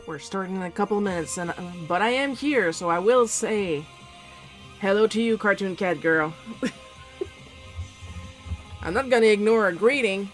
We're starting in a couple minutes, but I am here, so I will say hello to you, Cartoon Cat Girl. I'm not gonna ignore a greeting.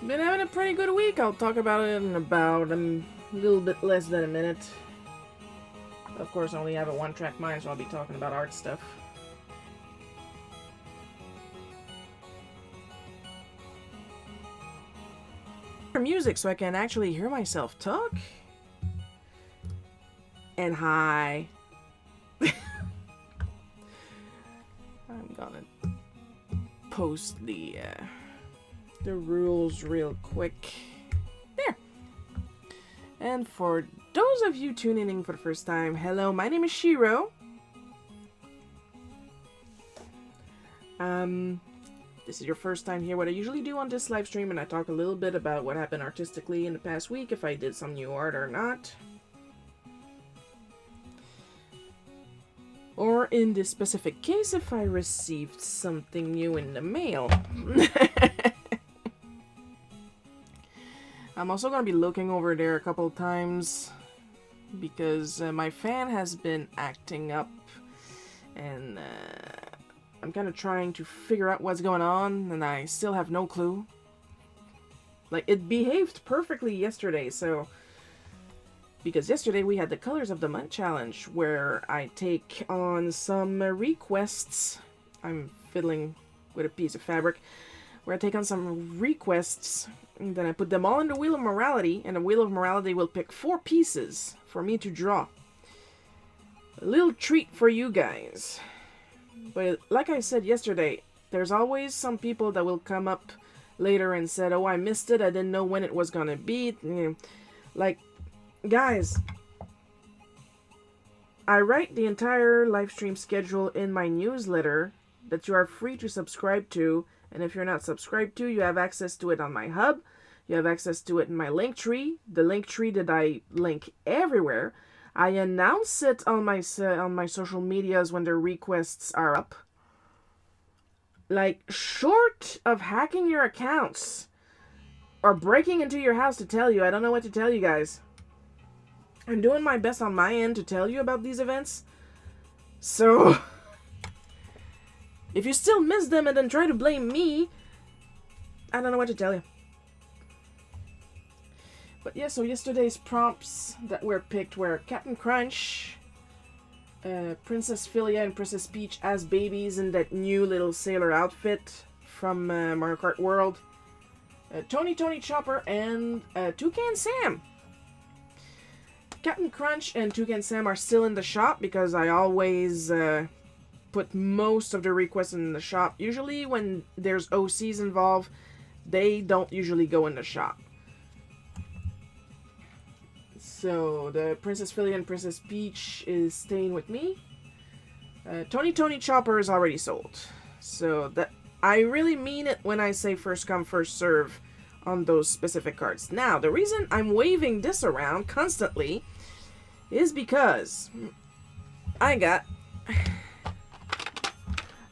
Been having a pretty good week. I'll talk about it in about a little bit less than a minute. Of course, I only have a one-track mind, so I'll be talking about art stuff. Music so I can actually hear myself talk. And hi. I'm gonna post the rules real quick. There. And for those of you tuning in for the first time, hello, my name is Shiro. This is your first time here. What I usually do on this live stream, and I talk a little bit about what happened artistically in the past week, if I did some new art or not. Or in this specific case, if I received something new in the mail. I'm also going to be looking over there a couple of times because my fan has been acting up, and I'm kind of trying to figure out what's going on, and I still have no clue. Like, it behaved perfectly yesterday, so... Because yesterday we had the Colors of the Month challenge, where I take on some requests. I'm fiddling with a piece of fabric. Where I take on some requests, and then I put them all in the Wheel of Morality, and the Wheel of Morality will pick 4 pieces for me to draw. A little treat for you guys. But like I said yesterday, there's always some people that will come up later and said, oh, I missed it, I didn't know when it was gonna be. Like, guys, I write the entire live stream schedule in my newsletter that you are free to subscribe to. And if you're not subscribed to, you have access to it on my hub. You have access to it in my link tree. The link tree that I link everywhere. I announce it on my social medias when the requests are up. Like, short of hacking your accounts or breaking into your house to tell you, I don't know what to tell you guys. I'm doing my best on my end to tell you about these events. So... if you still miss them and then try to blame me, I don't know what to tell you. But yeah, so yesterday's prompts that were picked were Captain Crunch, Princess Philia and Princess Peach as babies in that new little sailor outfit from Mario Kart World, Tony Chopper, and Toucan Sam. Captain Crunch and Toucan Sam are still in the shop because I always put most of the requests in the shop. Usually when there's OCs involved, they don't usually go in the shop. So the Princess Philia and Princess Peach is staying with me. Tony Chopper is already sold. So that I really mean it when I say first come first serve on those specific cards. Now the reason I'm waving this around constantly is because I got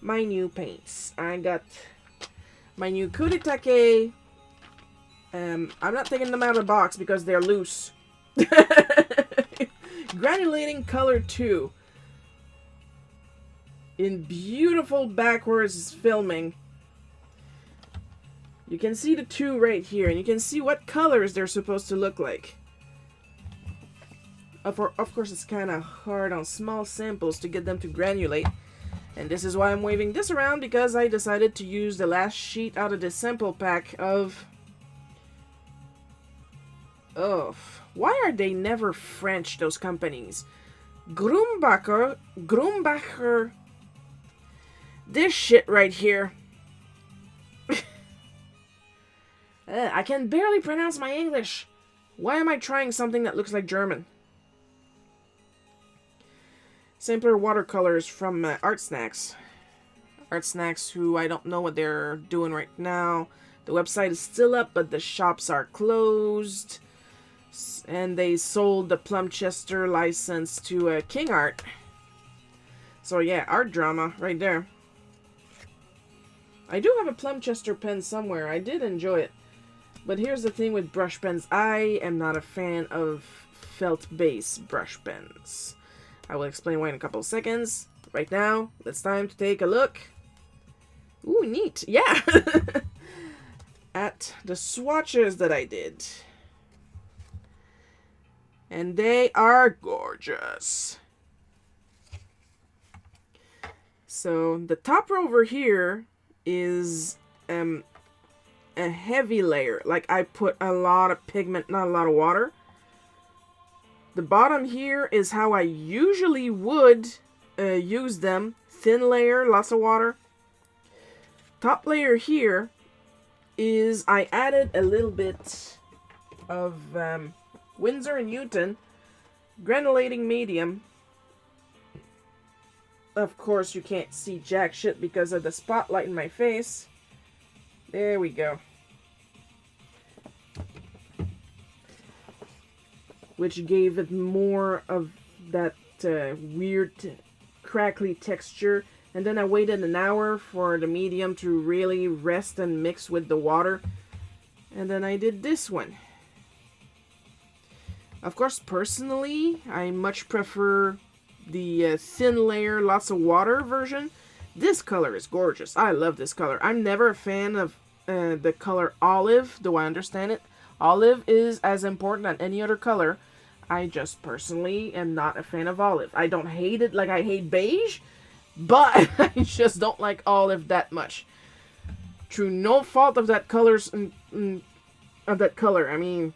my new paints. I got my new Kool-Aid. I'm not taking them out of the box because they're loose. Granulating color 2 in beautiful backwards filming. You can see the 2 right here, and you can see what colors they're supposed to look like. Of course, it's kind of hard on small samples to get them to granulate. And this is why I'm waving this around, because I decided to use the last sheet out of the sample pack of... Oh, why are they never French, those companies? Grumbacher... This shit right here. I can barely pronounce my English. Why am I trying something that looks like German? Simpler watercolors from Art Snacks. Art Snacks, who I don't know what they're doing right now. The website is still up, but the shops are closed. And they sold the Plumchester license to King Art. So yeah, art drama right there. I do have a Plumchester pen somewhere. I did enjoy it. But here's the thing with brush pens. I am not a fan of felt base brush pens. I will explain why in a couple of seconds. Right now, it's time to take a look. Ooh, neat. Yeah. At the swatches that I did. And they are gorgeous. So the top row over here is a heavy layer. Like I put a lot of pigment, not a lot of water. The bottom here is how I usually would use them. Thin layer, lots of water. Top layer here is I added a little bit of Winsor & Newton granulating medium. Of course, you can't see jack shit because of the spotlight in my face. There we go. Which gave it more of that weird crackly texture. And then I waited an hour for the medium to really rest and mix with the water. And then I did this one. Of course, personally, I much prefer the thin layer, lots of water version. This color is gorgeous. I love this color. I'm never a fan of the color olive, though I understand it. Olive is as important as any other color. I just personally am not a fan of olive. I don't hate it like I hate beige, but I just don't like olive that much. Through no fault of that color's of that color. I mean,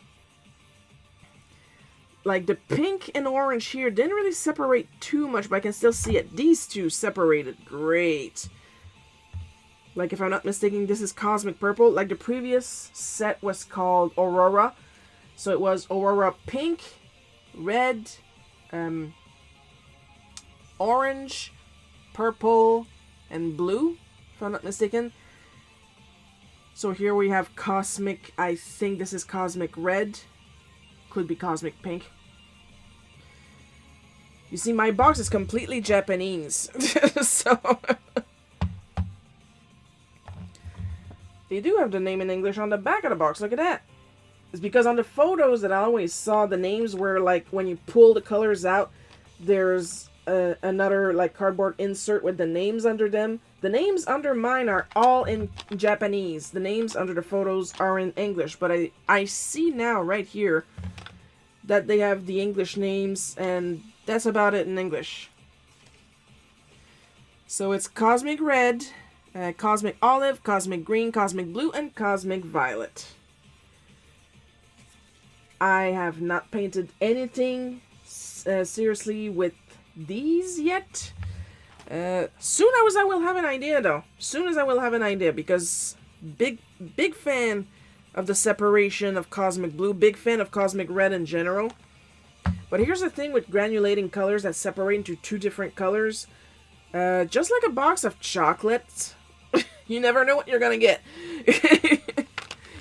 like the pink and orange here didn't really separate too much, but I can still see it. These two separated great. Like, if I'm not mistaken, this is Cosmic Purple. Like, the previous set was called Aurora. So it was Aurora Pink, Red, Orange, Purple, and Blue, if I'm not mistaken. So here we have Cosmic, I think this is Cosmic Red. Could be Cosmic Pink. You see, my box is completely Japanese. So... They do have the name in English on the back of the box. Look at that. It's because on the photos that I always saw, the names were like, when you pull the colors out, there's another like cardboard insert with the names under them. The names under mine are all in Japanese. The names under the photos are in English, but I see now right here that they have the English names, and that's about it in English. So it's Cosmic Red, Cosmic Olive, Cosmic Green, Cosmic Blue, and Cosmic Violet. I have not painted anything seriously with these yet. Soon as I will have an idea, though. Soon as I will have an idea, because big fan of the separation of Cosmic Blue, big fan of Cosmic Red in general. But here's the thing with granulating colors that separate into two different colors. Just like a box of chocolates, you never know what you're gonna get.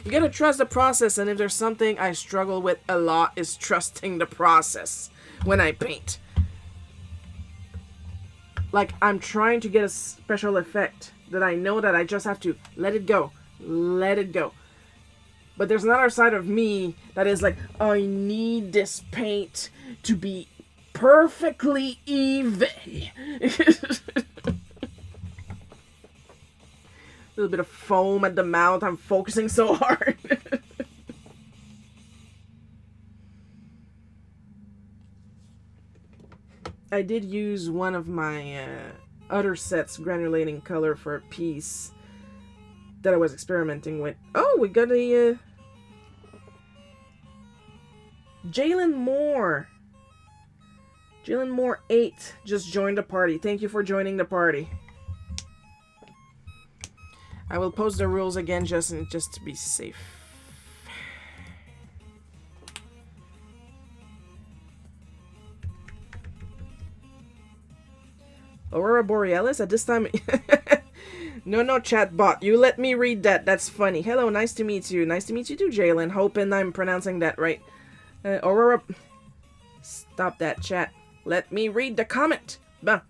You gotta trust the process, and if there's something I struggle with a lot, is trusting the process when I paint. Like, I'm trying to get a special effect that I know that I just have to let it go. Let it go. But there's another side of me that is like, I need this paint to be perfectly even. A little bit of foam at the mouth. I'm focusing so hard. I did use one of my other sets granulating color for a piece that I was experimenting with. Oh, we got a Jalen Moore. Jalen Moore 8 just joined the party. Thank you for joining the party. I will post the rules again just to be safe. Aurora Borealis at this time. No, chatbot. You let me read that. That's funny. Hello, nice to meet you. Nice to meet you too, Jalen. Hoping I'm pronouncing that right. Aurora. Stop that, chat. Let me read the comment. Bah.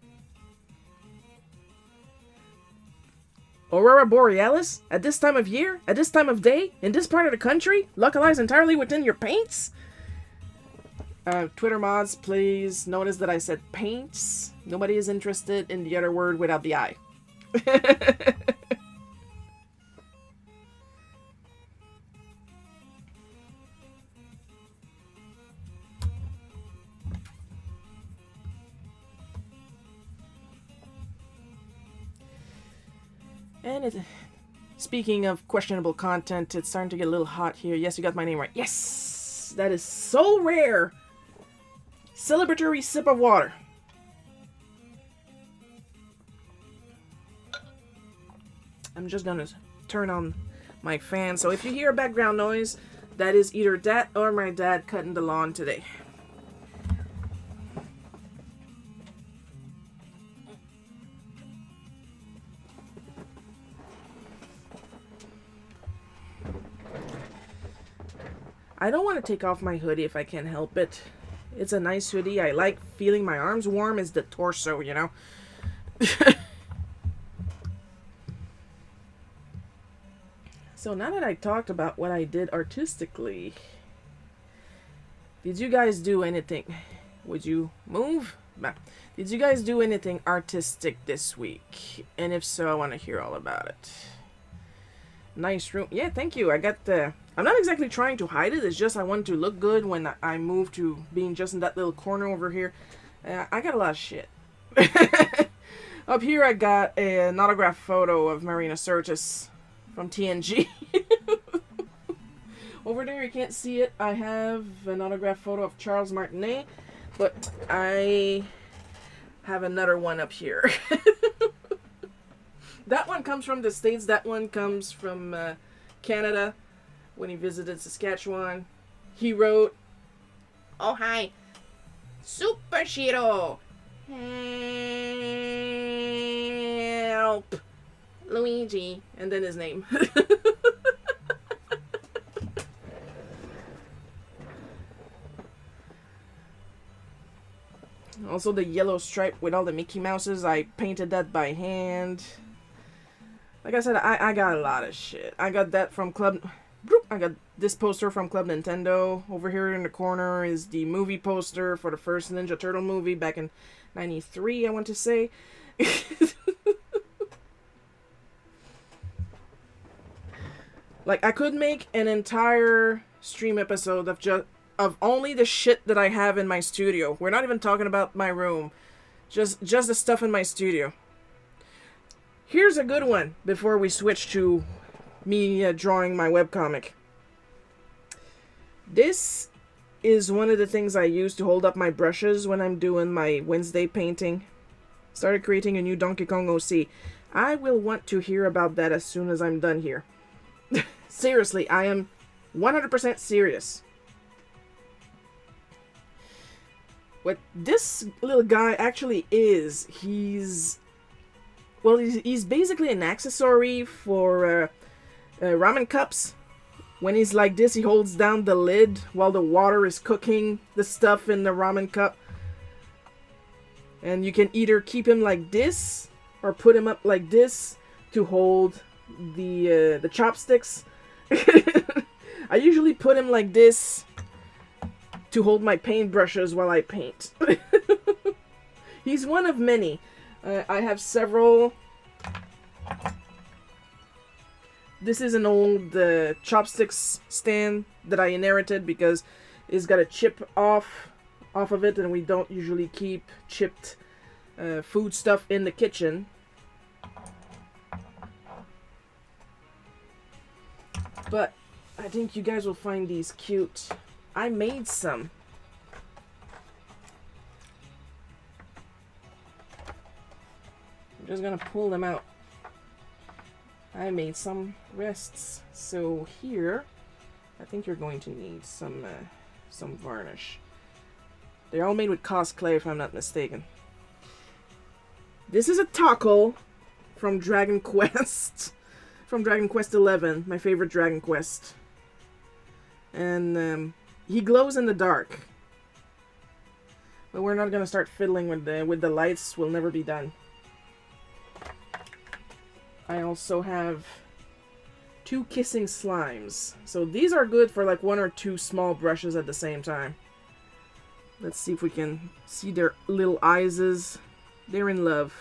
Aurora Borealis? At this time of year? At this time of day? In this part of the country? Localized entirely within your paints? Twitter mods, please notice that I said paints. Nobody is interested in the other word without the I. And speaking of questionable content, it's starting to get a little hot here. Yes, you got my name right. Yes! That is so rare. Celebratory sip of water. I'm just gonna turn on my fan. So if you hear a background noise, that is either that or my dad cutting the lawn today. I don't want to take off my hoodie if I can help it. It's a nice hoodie. I like feeling my arms warm. It's the torso, you know. So now that I talked about what I did artistically, did you guys do anything? Would you move? Nah. Did you guys do anything artistic this week? And if so, I want to hear all about it. Nice room. Yeah, thank you. I got the... I'm not exactly trying to hide it. It's just I want to look good when I move to being just in that little corner over here. I got a lot of shit. Up here I got an autographed photo of Marina Sirtis from TNG. Over there you can't see it. I have an autographed photo of Charles Martinet. But I have another one up here. That one comes from the States. That one comes from Canada. When he visited Saskatchewan, he wrote, "Oh hi, Super Shiro, help, Luigi," and then his name. Also the yellow stripe with all the Mickey Mouses, I painted that by hand. Like I said, I got a lot of shit. I got that from Club I got this poster from Club Nintendo. Over here in the corner is the movie poster for the first Ninja Turtle movie back in '93, I want to say. Like, I could make an entire stream episode of only the shit that I have in my studio. We're not even talking about my room. Just the stuff in my studio. Here's a good one before we switch to me drawing my webcomic. This is one of the things I use to hold up my brushes when I'm doing my Wednesday painting. Started creating a new Donkey Kong OC. I will want to hear about that as soon as I'm done here. Seriously, I am 100% serious. What this little guy actually is, he's basically an accessory for ramen cups. When he's like this, he holds down the lid while the water is cooking the stuff in the ramen cup. And you can either keep him like this or put him up like this to hold the chopsticks. I usually put him like this to hold my paintbrushes while I paint. He's one of many. I have several. This is an old chopsticks stand that I inherited because it's got a chip off of it, and we don't usually keep chipped food stuff in the kitchen. But I think you guys will find these cute. I made some. I'm just gonna pull them out. I made some wrists. So here, I think you're going to need some varnish. They're all made with cosplay, if I'm not mistaken. This is a taco from Dragon Quest. From Dragon Quest 11, my favorite Dragon Quest. And he glows in the dark. But we're not gonna start fiddling with the lights. We'll never be done. I also have 2 kissing slimes. So these are good for like 1 or 2 small brushes at the same time. Let's see if we can see their little eyes. They're in love.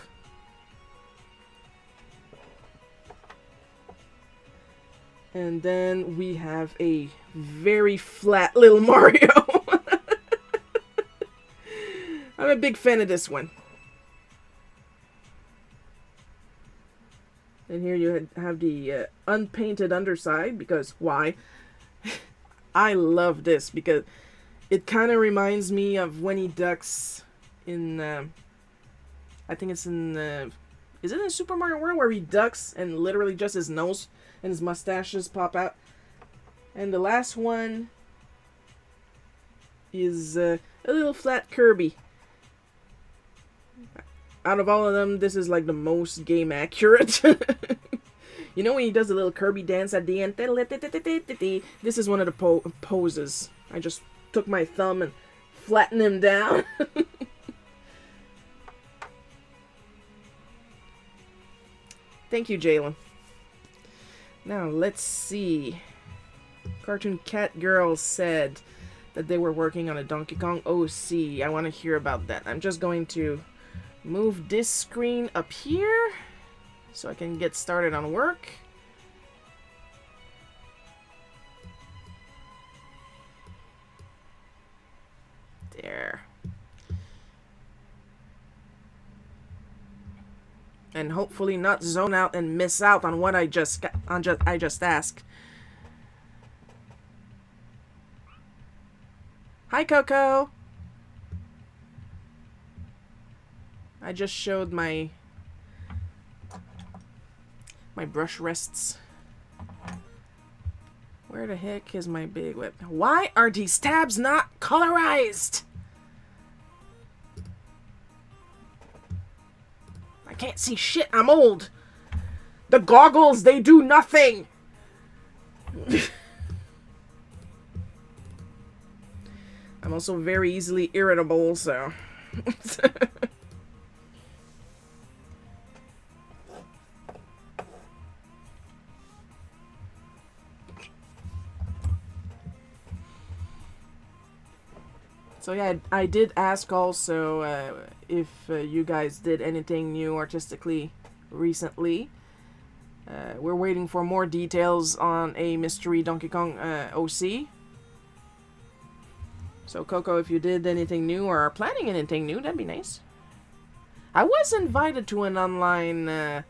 And then we have a very flat little Mario. I'm a big fan of this one. And here you have the unpainted underside, because why? I love this because it kind of reminds me of when he ducks in, I think it's in, is it in Super Mario World where he ducks and literally just his nose and his mustaches pop out? And the last one is a little flat Kirby. Out of all of them, this is like the most game accurate. You know when he does the little Kirby dance at the end? This is one of the poses. I just took my thumb and flattened him down. Thank you, Jalen. Now, let's see. Cartoon Cat Girl said that they were working on a Donkey Kong OC. I want to hear about that. I'm just going to move this screen up here so I can get started on work. There. And hopefully not zone out and miss out on what I just asked. Hi, Coco. I just showed my brush rests. Where the heck is my big whip? Why are these tabs not colorized? I can't see shit. I'm old. The goggles, they do nothing. I'm also very easily irritable, so... So yeah, I did ask also if you guys did anything new artistically recently. We're waiting for more details on a mystery Donkey Kong OC. So Coco, if you did anything new or are planning anything new, that'd be nice. I was invited to an online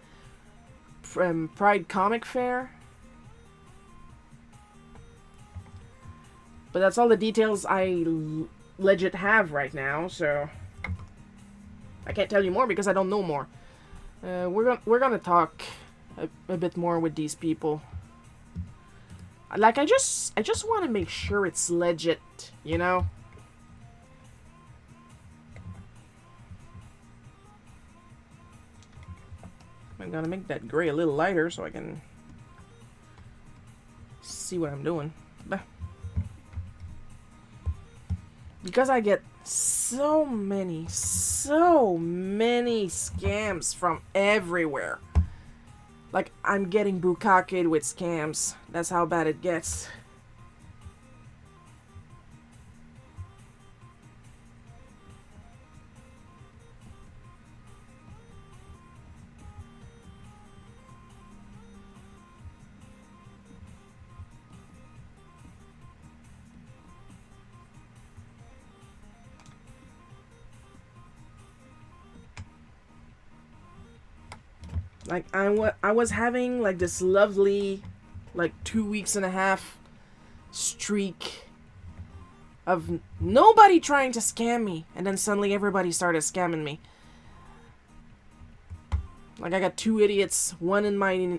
Pride Comic Fair. But that's all the details I legit have right now, so I can't tell you more because I don't know more. We're gonna talk a bit more with these people. Like I just want to make sure it's legit, you know. I'm gonna make that gray a little lighter so I can see what I'm doing. Because I get so many scams from everywhere. Like, I'm getting bukaked with scams. That's how bad it gets. Like, I was having, like, this lovely, like, 2.5 weeks streak of nobody trying to scam me. And then suddenly everybody started scamming me. Like, I got 2 idiots, one in my,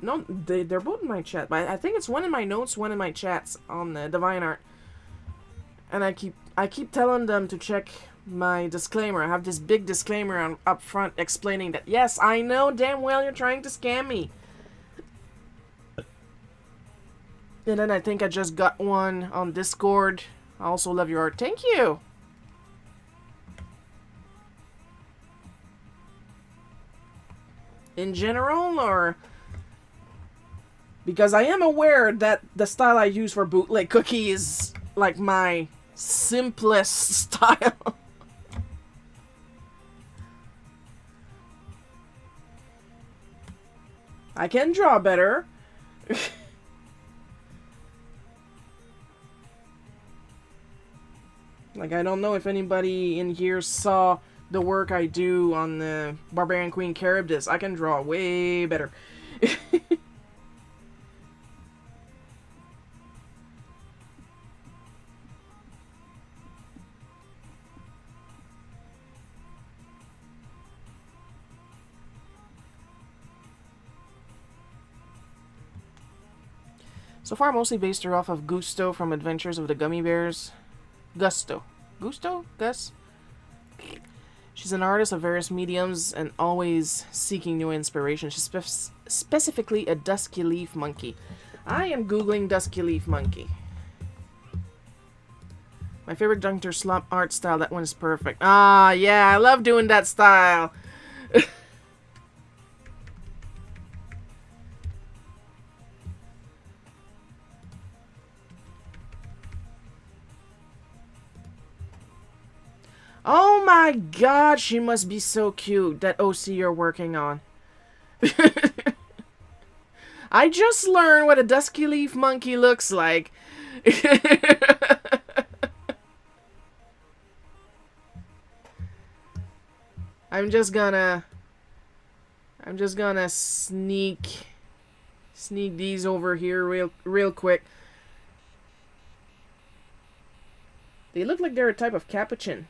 no, they're both in my chat. But I think it's one in my notes, one in my chats on the Divine Art. And I keep telling them to check my disclaimer. I have this big disclaimer up front explaining that, yes, I know damn well you're trying to scam me. And then I think I just got one on Discord. I also love your art. Thank you. In general, or because I am aware that the style I use for Bootleg Cookie is like my simplest style. I can draw better. Like, I don't know if anybody in here saw the work I do on the Barbarian Queen Charybdis. I can draw way better. So far, mostly based her off of Gusto from Adventures of the Gummy Bears. Gusto? Gus? She's an artist of various mediums and always seeking new inspiration. She's specifically a dusky leaf monkey. I am googling dusky leaf monkey. My favorite Dr. Slump art style. That one is perfect. Ah, yeah, I love doing that style. Oh my god, she must be so cute, that OC you're working on. I just learned what a dusky leaf monkey looks like. I'm just gonna sneak these over here real quick. They look like they're a type of capuchin.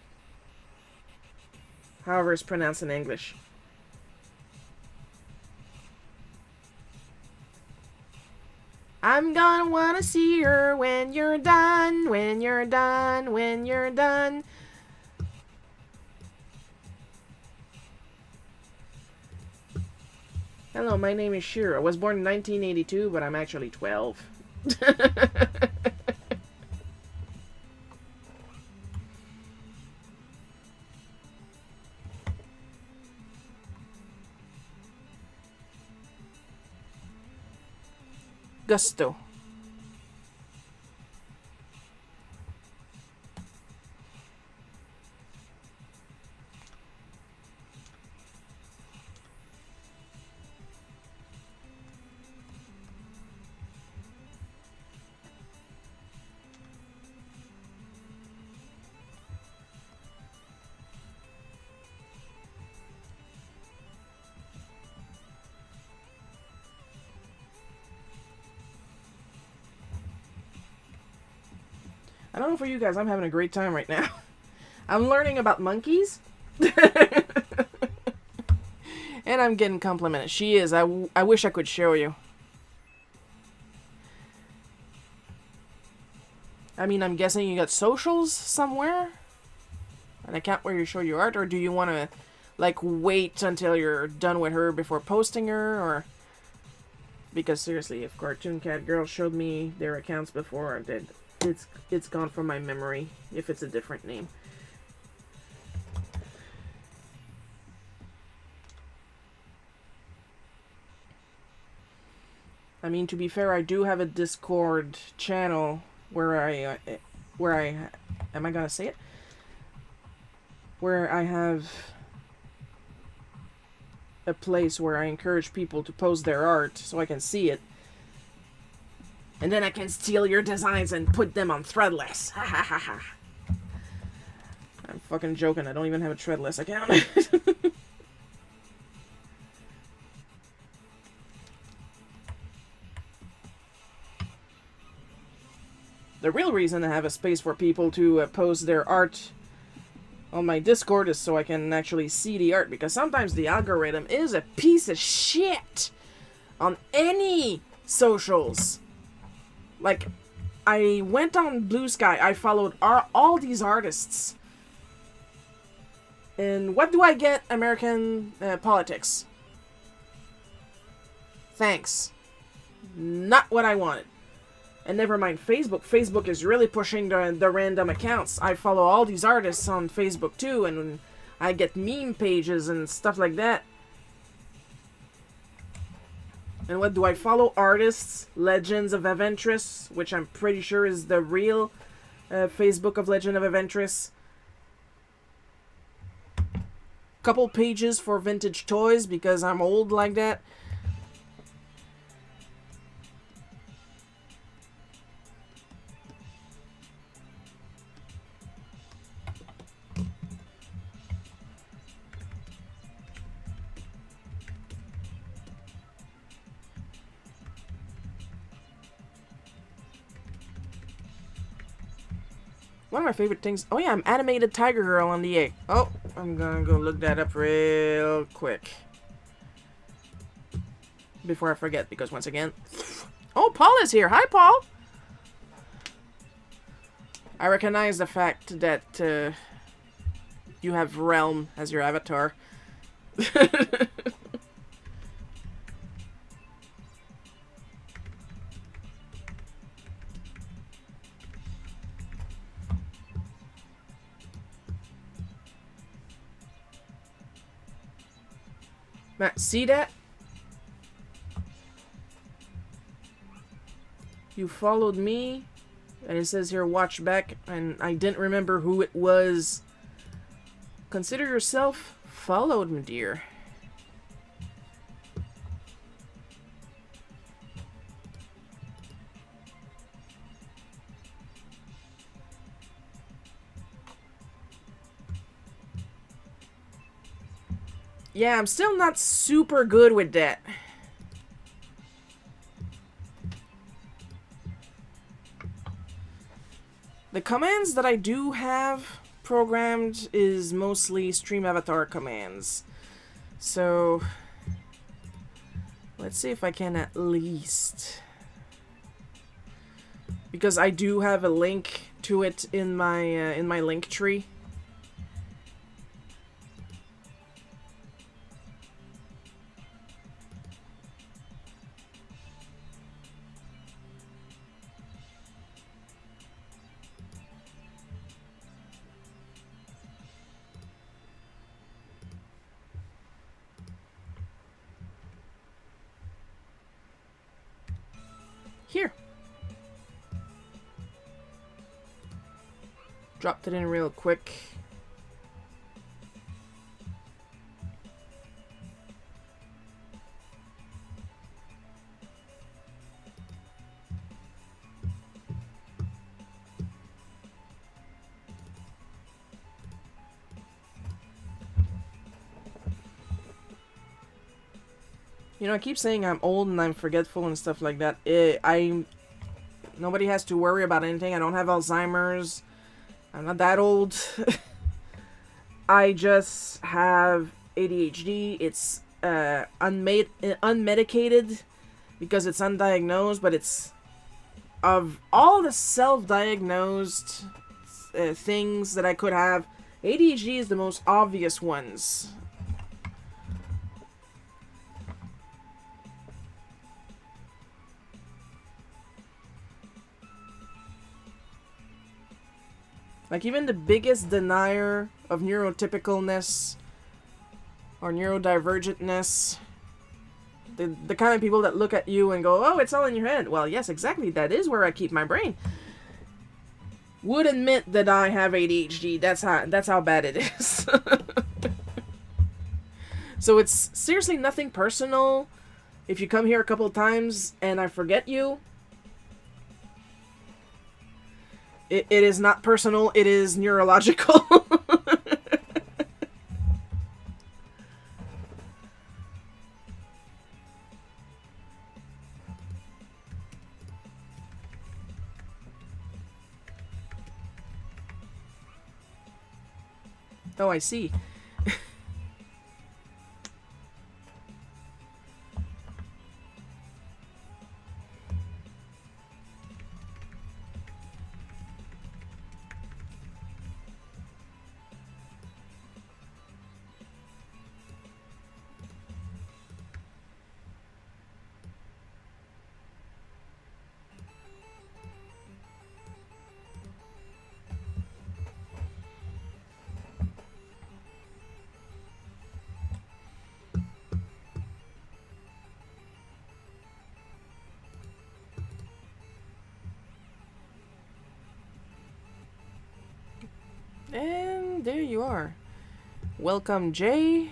However it's pronounced in English. I'm gonna wanna see her when you're done, when you're done, when you're done. Hello, my name is Shira. I was born in 1982, but I'm actually 12. Gusto. don't know for you guys, I'm having a great time right now. I'm learning about monkeys. And I'm getting complimented. She is. I wish I could show you. I mean, I'm guessing you got socials somewhere? An account where you show your art? Or do you want to, like, wait until you're done with her before posting her? Or... Because seriously, if Cartoon Cat Girl showed me their accounts before, it's gone from my memory if it's a different name. I mean, to be fair, I do have a Discord channel where I am I gonna say it? Where I have a place where I encourage people to post their art so I can see it. And then I can steal your designs and put them on Threadless. Ha ha ha ha. I'm fucking joking. I don't even have a Threadless account. The real reason I have a space for people to post their art on my Discord is so I can actually see the art, because sometimes the algorithm is a piece of shit on any socials. Like, I went on Blue Sky, I followed all these artists, and what do I get? American politics. Thanks. Not what I wanted. And never mind Facebook. Facebook is really pushing the random accounts. I follow all these artists on Facebook too, and I get meme pages and stuff like that. And what do I follow? Artists, Legends of Eventress, which I'm pretty sure is the real Facebook of Legend of Eventress. Couple pages for vintage toys, because I'm old like that. One of my favorite things... Oh yeah, I'm Animated Tiger Girl on the 8th. Oh, I'm gonna go look that up real quick. Before I forget, because once again... Oh, Paul is here! Hi, Paul! I recognize the fact that you have Realm as your avatar. Matt, see that? You followed me, and it says here watch back, and I didn't remember who it was. Consider yourself followed, my dear. Yeah, I'm still not super good with that. The commands that I do have programmed is mostly stream avatar commands. So, let's see if I can at least... Because I do have a link to it in my link tree. Here. Dropped it in real quick. You know, I keep saying I'm old and I'm forgetful and stuff like that. Nobody has to worry about anything. I don't have Alzheimer's. I'm not that old. I just have ADHD. It's unmedicated because it's undiagnosed, but it's of all the self-diagnosed things that I could have, ADHD is the most obvious ones. Like, even the biggest denier of neurotypicalness or neurodivergentness, the kind of people that look at you and go, oh, it's all in your head. Well, yes, exactly. That is where I keep my brain. Would admit that I have ADHD. That's how bad it is. So it's seriously nothing personal. If you come here a couple of times and I forget you, it is not personal. It is neurological. Oh, I see. And there you are. Welcome, Jay.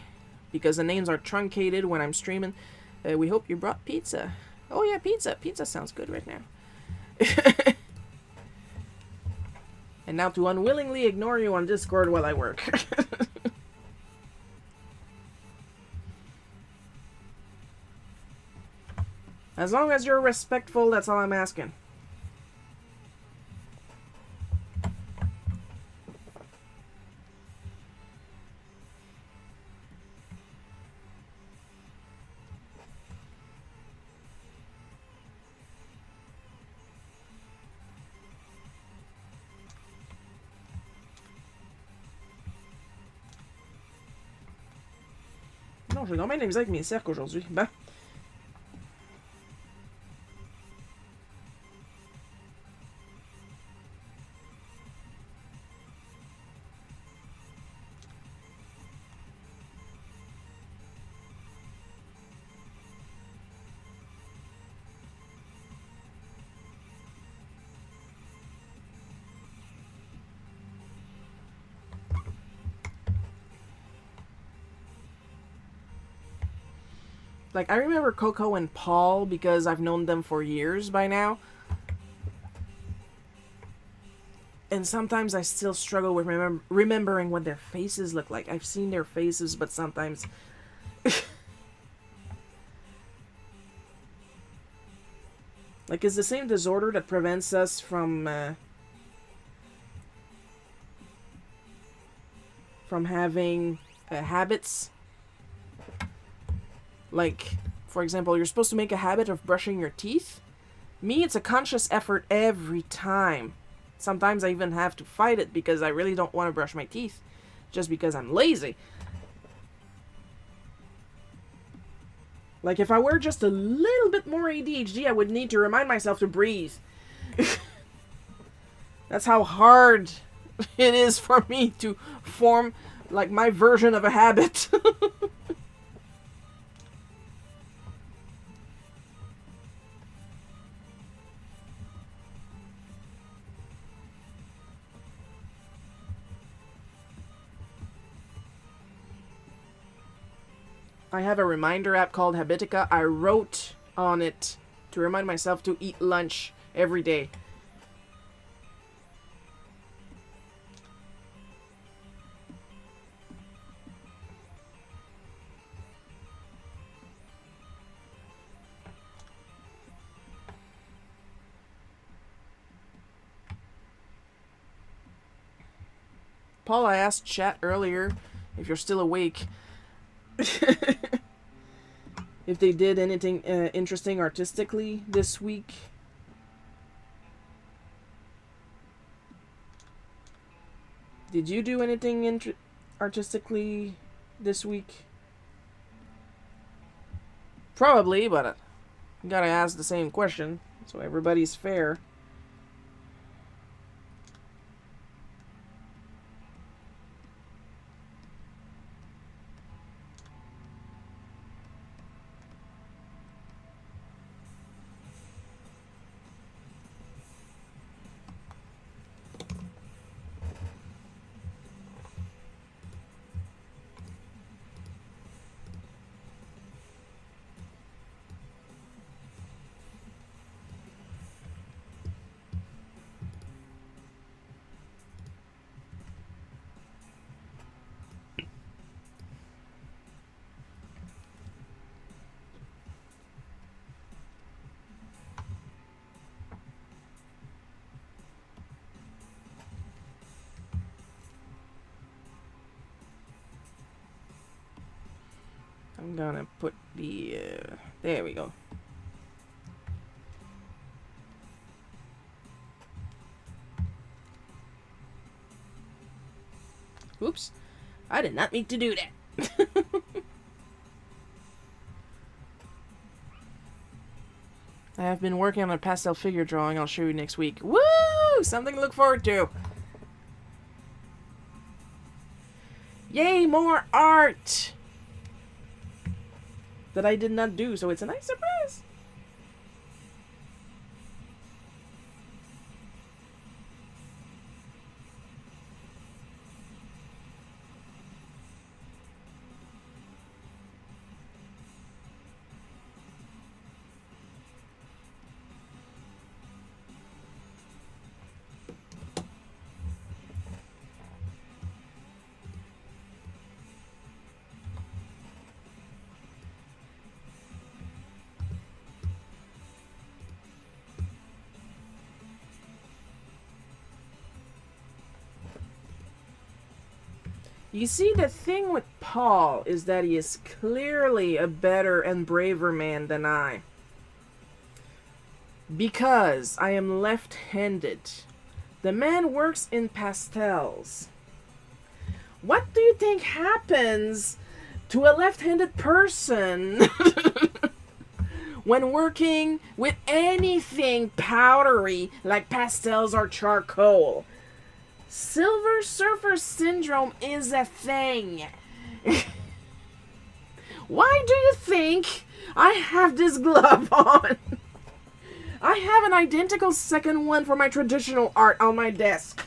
Because the names are truncated when I'm streaming. We hope you brought pizza. Oh yeah, pizza. Pizza sounds good right now. And now to unwillingly ignore you on Discord while I work. As long as you're respectful, that's all I'm asking. Non, j'ai donc bien de la misère avec mes cercles aujourd'hui. Ben. Like, I remember Coco and Paul because I've known them for years by now. And sometimes I still struggle with remembering what their faces look like. I've seen their faces, but sometimes... like, it's the same disorder that prevents us from having habits. Like, for example, you're supposed to make a habit of brushing your teeth. Me, it's a conscious effort every time. Sometimes I even have to fight it because I really don't want to brush my teeth. Just because I'm lazy. Like, if I were just a little bit more ADHD, I would need to remind myself to breathe. That's how hard it is for me to form, like, my version of a habit. I have a reminder app called Habitica. I wrote on it to remind myself to eat lunch every day. Paul, I asked chat earlier if you're still awake. If they did anything interesting artistically this week. Did you do anything artistically this week? Probably, but I gotta ask the same question so everybody's fair. I'm gonna put the, there we go. Oops. I did not mean to do that. I have been working on a pastel figure drawing I'll show you next week. Woo! Something to look forward to. Yay, more art! That I did not do, so it's a nice surprise. You see, the thing with Paul is that he is clearly a better and braver man than I. Because I am left-handed. The man works in pastels. What do you think happens to a left-handed person when working with anything powdery like pastels or charcoal? Silver Surfer Syndrome is a thing. Why do you think I have this glove on? I have an identical second one for my traditional art on my desk.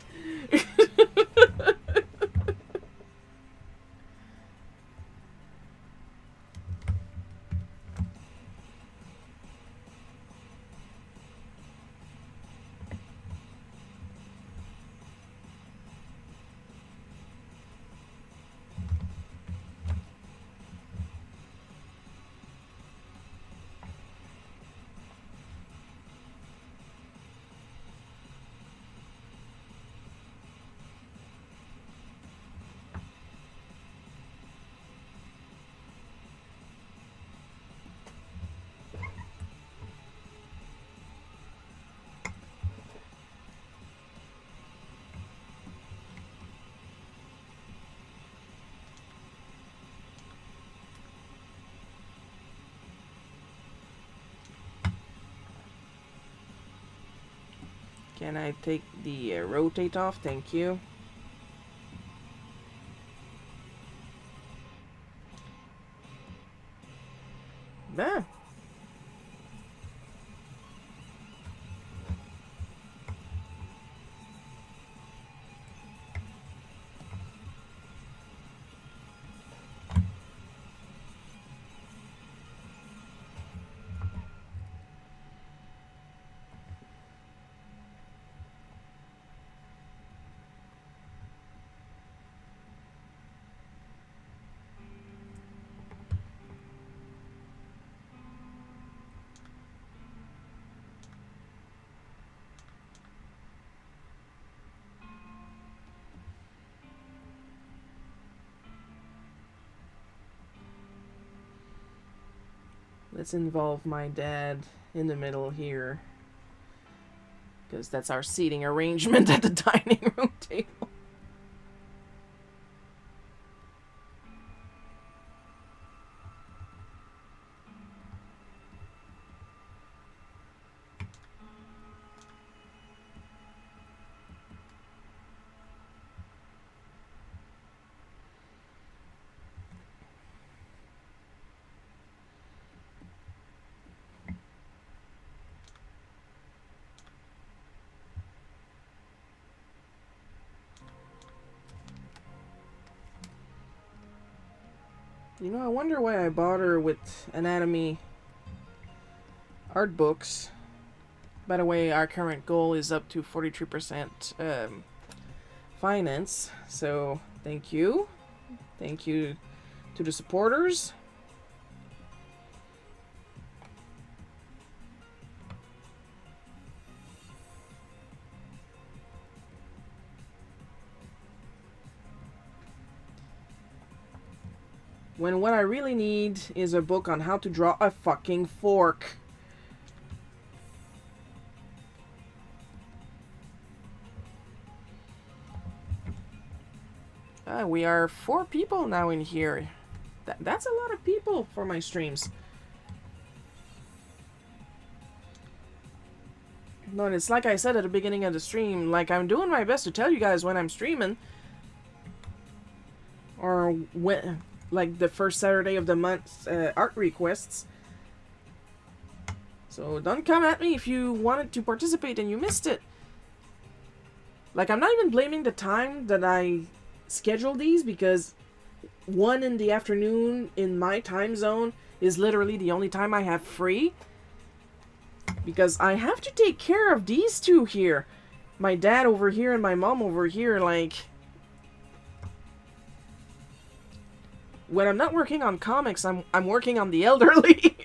Can I take the rotate off? Thank you. Ah. Let's involve my dad in the middle here. Because that's our seating arrangement at the dining room table. You know, I wonder why I bought her with anatomy art books. By the way, our current goal is up to 43% finance. So, thank you. Thank you to the supporters. When what I really need is a book on how to draw a fucking fork. We are 4 people now in here. That's a lot of people for my streams. No, and it's like I said at the beginning of the stream, like I'm doing my best to tell you guys when I'm streaming. Or when, like the first Saturday of the month, art requests. So don't come at me if you wanted to participate and you missed it. Like, I'm not even blaming the time that I schedule these, because 1 in the afternoon in my time zone is literally the only time I have free. Because I have to take care of these two here. My dad over here and my mom over here, like... When I'm not working on comics, I'm working on the elderly.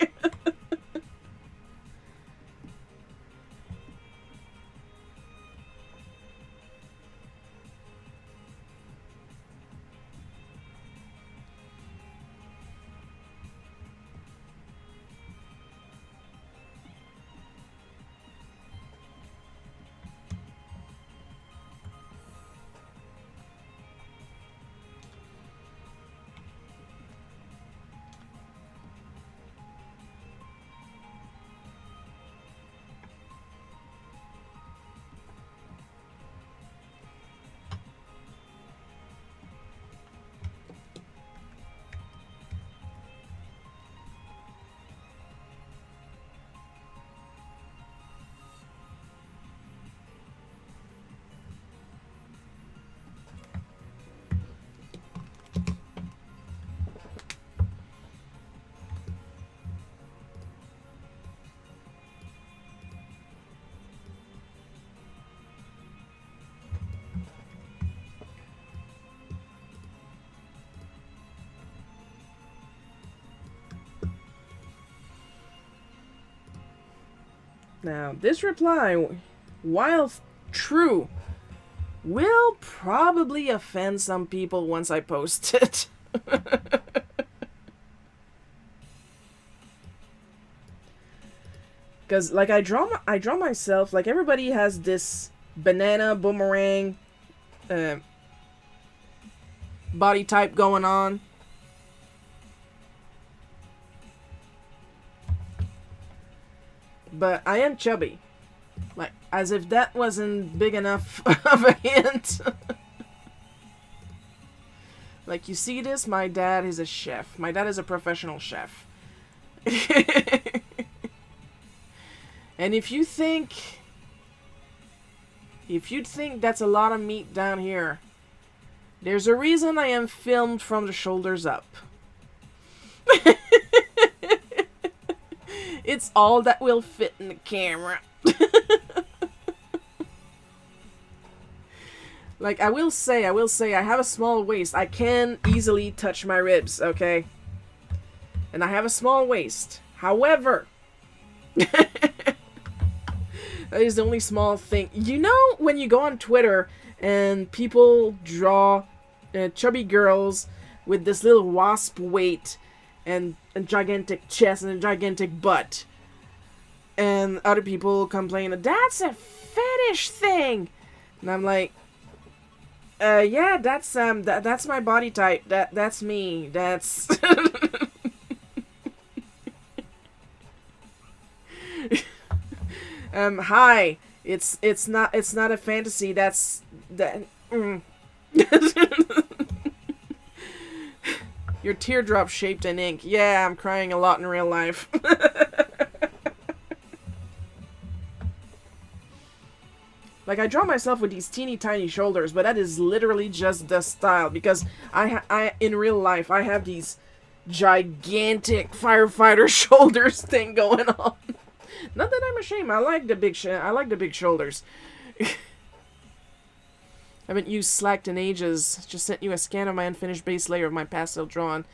Now, this reply, while true, will probably offend some people once I post it. Because, like, I draw myself, like, everybody has this banana boomerang body type going on. But I am chubby. Like, as if that wasn't big enough of a hint. Like, you see this? My dad is a chef. My dad is a professional chef. And if you think that's a lot of meat down here, there's a reason I am filmed from the shoulders up. It's all that will fit in the camera. Like, I will say, I have a small waist. I can easily touch my ribs, okay? And I have a small waist. However, that is the only small thing. You know, when you go on Twitter and people draw chubby girls with this little wasp weight and a gigantic chest and a gigantic butt. And other people complain that that's a fetish thing. And I'm like, yeah, that's my body type. That's me. That's hi. It's not a fantasy. That's that. Your teardrop shaped in ink. Yeah, I'm crying a lot in real life. Like, I draw myself with these teeny tiny shoulders, but that is literally just the style, because I in real life, I have these gigantic firefighter shoulders thing going on. Not that I'm ashamed. I like the big shoulders. I haven't used Slacked in ages. Just sent you a scan of my unfinished base layer of my pastel drawn.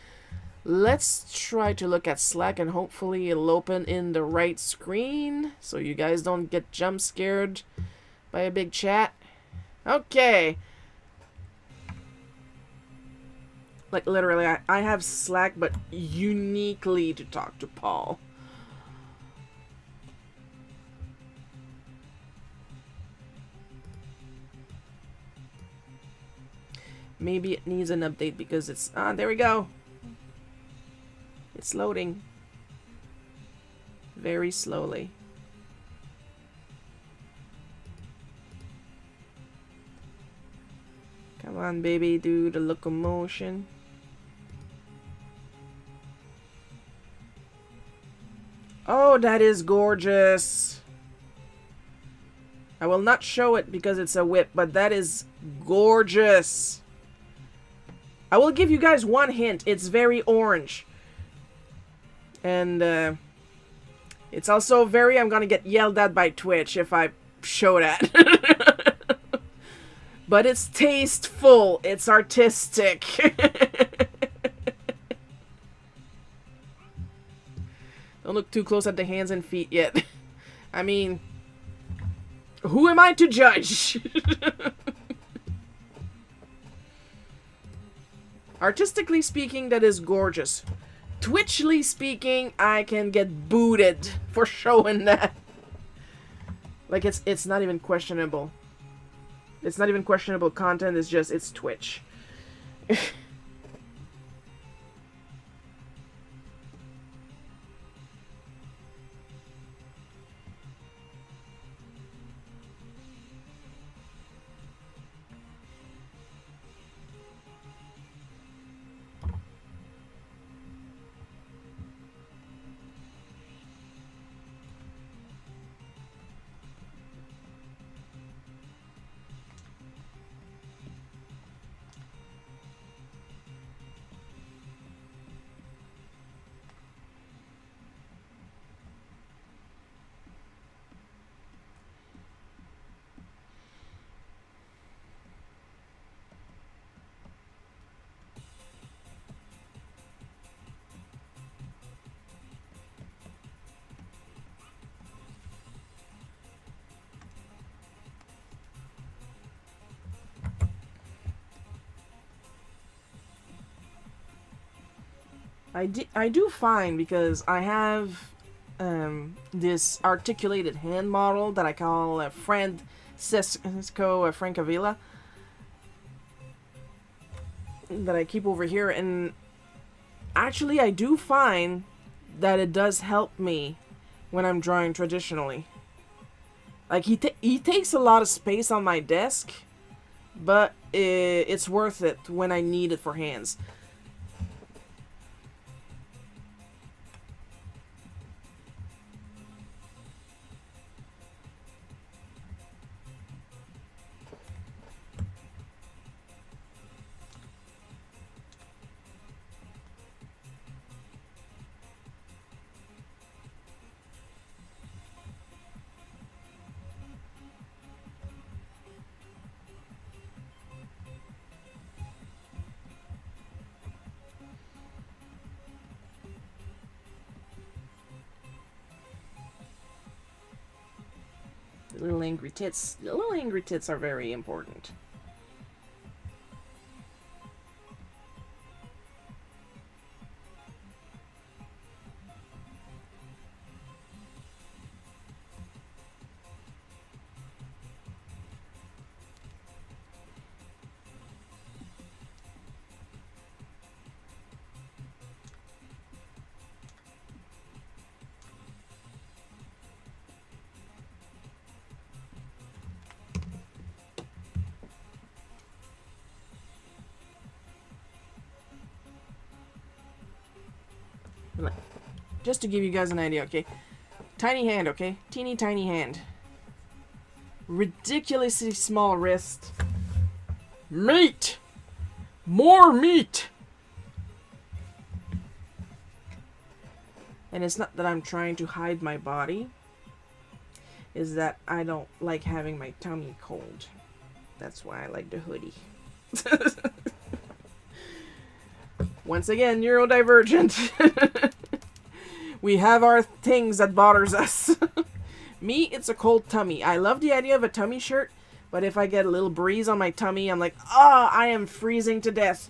Let's try to look at Slack, and hopefully it'll open in the right screen so you guys don't get jump scared by a big chat. Okay. Like, literally, I have Slack, but uniquely to talk to Paul. Maybe it needs an update because it's... Ah, there we go. It's loading. Very slowly. Come on, baby, do the locomotion. Oh, that is gorgeous. I will not show it because it's a whip, but that is gorgeous. I will give you guys one hint. It's very orange. And, it's also very... I'm gonna get yelled at by Twitch if I show that. But it's tasteful. It's artistic. Don't look too close at the hands and feet yet. I mean, who am I to judge? Artistically speaking, that is gorgeous. Twitchly speaking, I can get booted for showing that. Like, it's not even questionable. It's not even questionable content, it's just, it's Twitch. I do fine because I have this articulated hand model that I call a friend Cisco Francavilla that I keep over here, and actually I do find that it does help me when I'm drawing traditionally. Like, he takes a lot of space on my desk, but it's worth it when I need it for hands. Little angry tits. Little angry tits are very important. Just to give you guys an idea, okay? Tiny hand, okay? Teeny tiny hand. Ridiculously small wrist. Meat! More meat! And it's not that I'm trying to hide my body. Is that I don't like having my tummy cold. That's why I like the hoodie. Once again, neurodivergent. We have our things that bothers us. Me, it's a cold tummy. I love the idea of a tummy shirt, but if I get a little breeze on my tummy, I'm like, ah, I am freezing to death.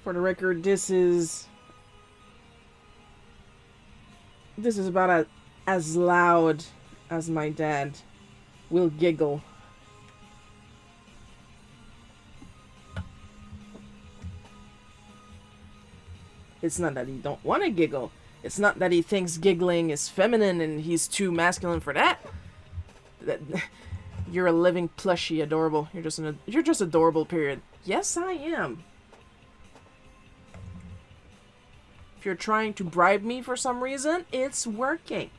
For the record, this is about as loud as my dad will giggle. It's not that he don't want to giggle. It's not that he thinks giggling is feminine and he's too masculine for that. You're a living plushie, adorable. You're just adorable, period. Yes, I am. If you're trying to bribe me for some reason, it's working.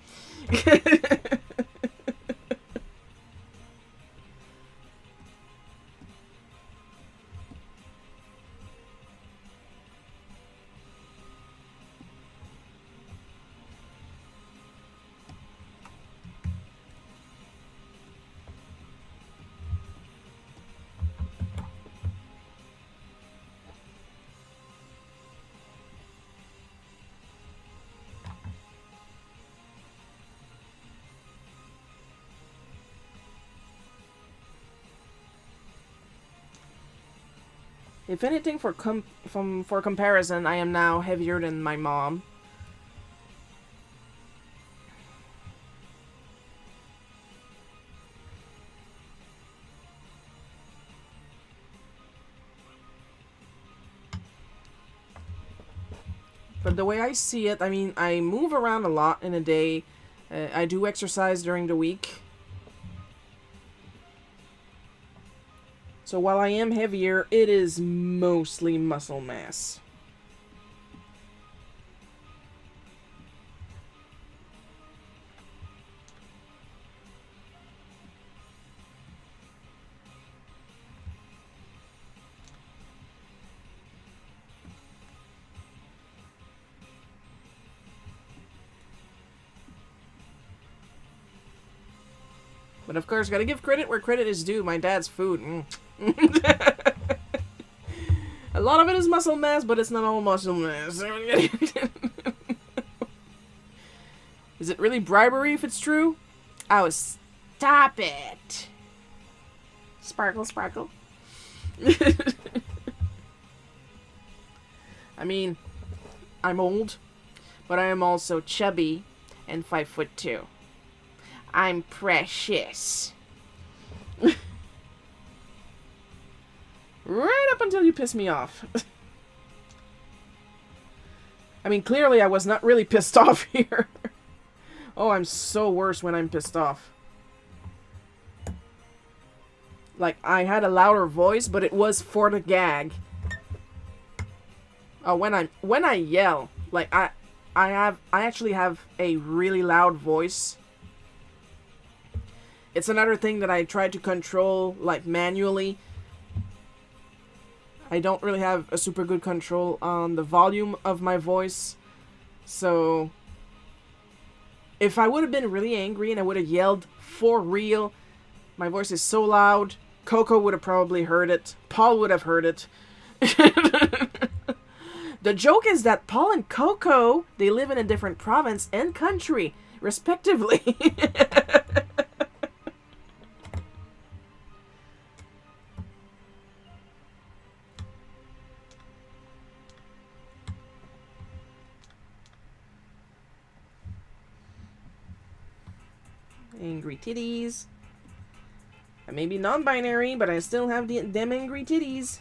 If anything, for comparison, I am now heavier than my mom. But the way I see it, I mean, I move around a lot in a day. I do exercise during the week. So while I am heavier, it is mostly muscle mass. But of course, gotta give credit where credit is due. My dad's food. A lot of it is muscle mass, but it's not all muscle mass. Is it really bribery if it's true? Oh, stop it. Sparkle, sparkle. I mean, I'm old, but I am also chubby and 5'2". I'm precious. Right up until you piss me off. I mean, clearly I was not really pissed off here. Oh, I'm so worse when I'm pissed off. Like, I had a louder voice, but it was for the gag. Oh, when I yell, like, I actually have a really loud voice. It's another thing that I try to control, like, manually. I don't really have a super good control on the volume of my voice. So, if I would have been really angry and I would have yelled for real, my voice is so loud, Coco would have probably heard it. Paul would have heard it. The joke is that Paul and Coco, they live in a different province and country, respectively. Angry titties. I may be non-binary, but I still have them angry titties.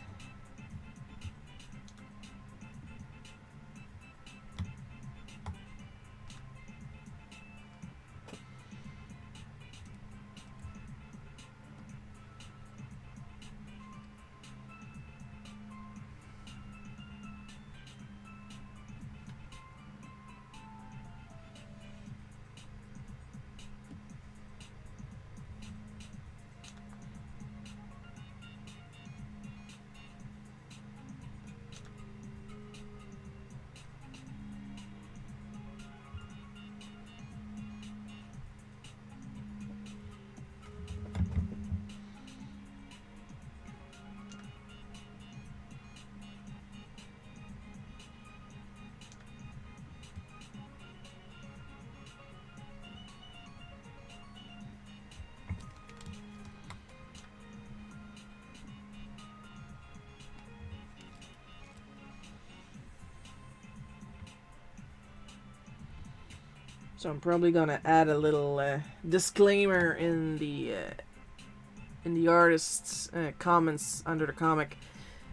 So I'm probably gonna add a little disclaimer in the artist's comments under the comic.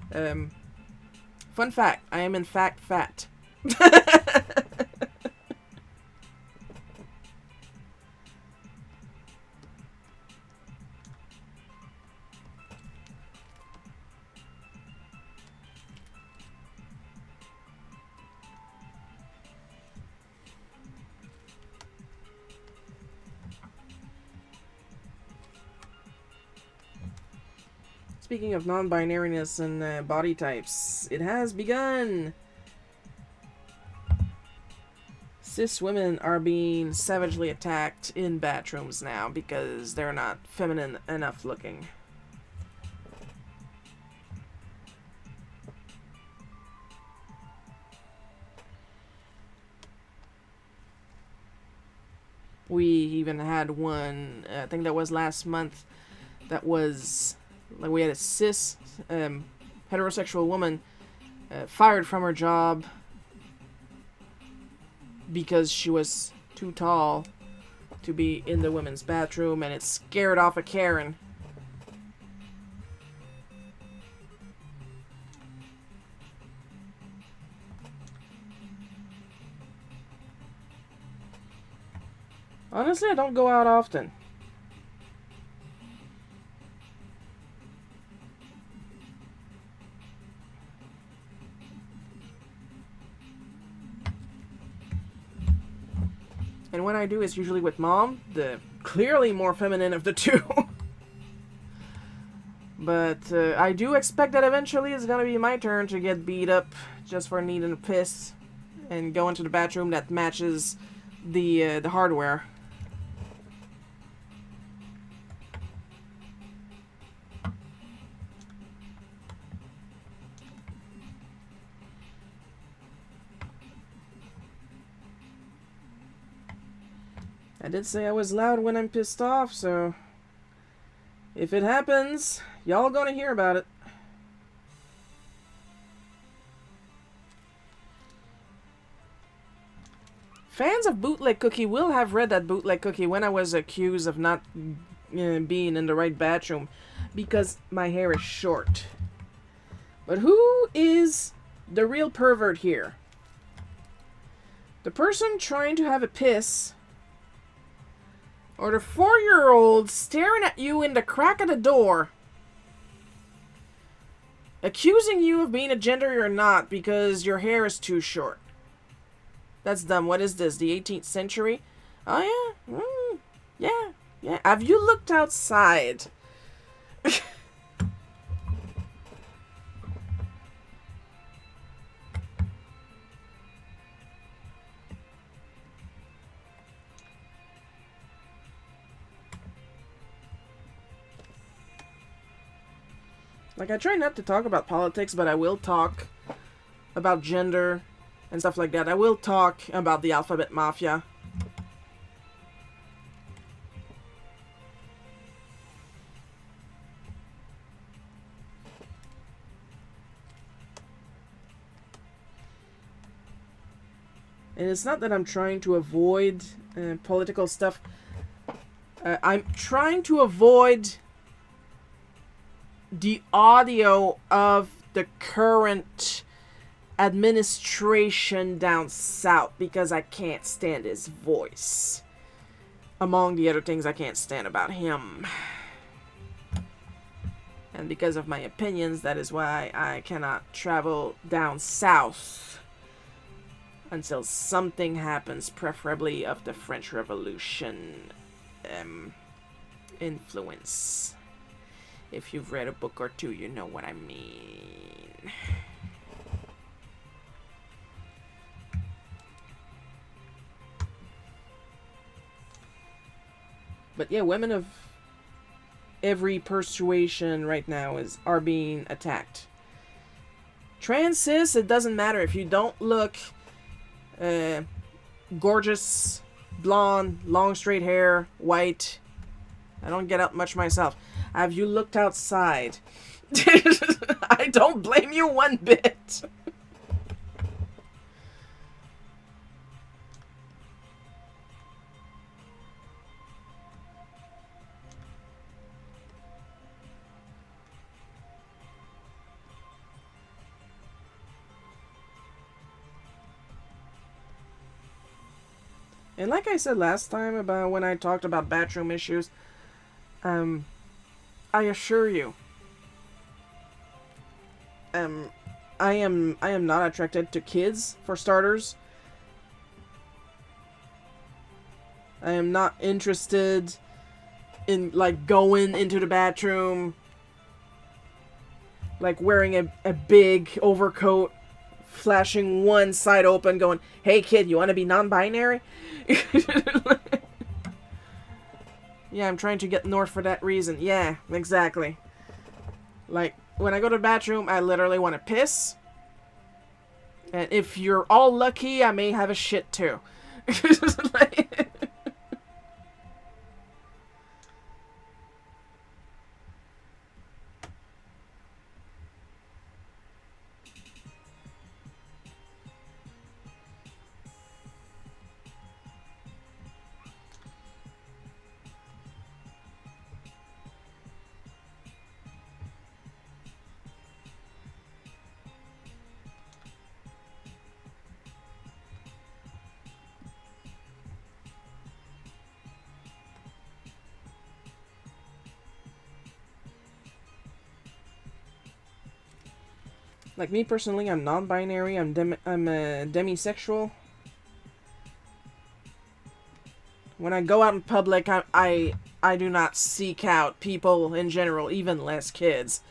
Fun fact: I am in fact fat. Speaking of non-binariness and body types, it has begun! Cis women are being savagely attacked in bathrooms now because they're not feminine enough looking. We even had one, I think that was last month, that was... Like, we had a cis, heterosexual woman fired from her job because she was too tall to be in the women's bathroom, and it scared off a Karen. Honestly, I don't go out often. And when I do, it's usually with Mom, the clearly more feminine of the two. But I do expect that eventually it's gonna be my turn to get beat up just for needing a piss and go into the bathroom that matches the hardware. I did say I was loud when I'm pissed off, so if it happens, y'all gonna hear about it. Fans of Bootleg Cookie will have read that Bootleg Cookie when I was accused of not being in the right bathroom because my hair is short. But who is the real pervert here? The person trying to have a piss, or the 4-year-old staring at you in the crack of the door, accusing you of being a gender you're not because your hair is too short? That's dumb. What is this? The 18th century? Oh, yeah. Yeah. Yeah. Have you looked outside? Like, I try not to talk about politics, but I will talk about gender and stuff like that. I will talk about the alphabet mafia. And it's not that I'm trying to avoid political stuff. I'm trying to avoid the audio of the current administration down south because I can't stand his voice. Among the other things I can't stand about him. And because of my opinions, that is why I cannot travel down south until something happens, preferably of the French Revolution influence. If you've read a book or two, you know what I mean. But yeah, women of every persuasion right now are being attacked. Trans cis, it doesn't matter if you don't look gorgeous, blonde, long straight hair, white. I don't get out much myself. Have you looked outside? I don't blame you one bit. And like I said last time about when I talked about bathroom issues, I assure you, I am not attracted to kids, for starters. I am not interested in, like, going into the bathroom, like, wearing a big overcoat, flashing one side open, going, "Hey kid, you want to be non-binary?" Yeah, I'm trying to get north for that reason. Yeah, exactly. Like, when I go to the bathroom, I literally want to piss. And if you're all lucky, I may have a shit too. Like, me personally, I'm non-binary, I'm demisexual. When I go out in public, I do not seek out people in general, even less kids.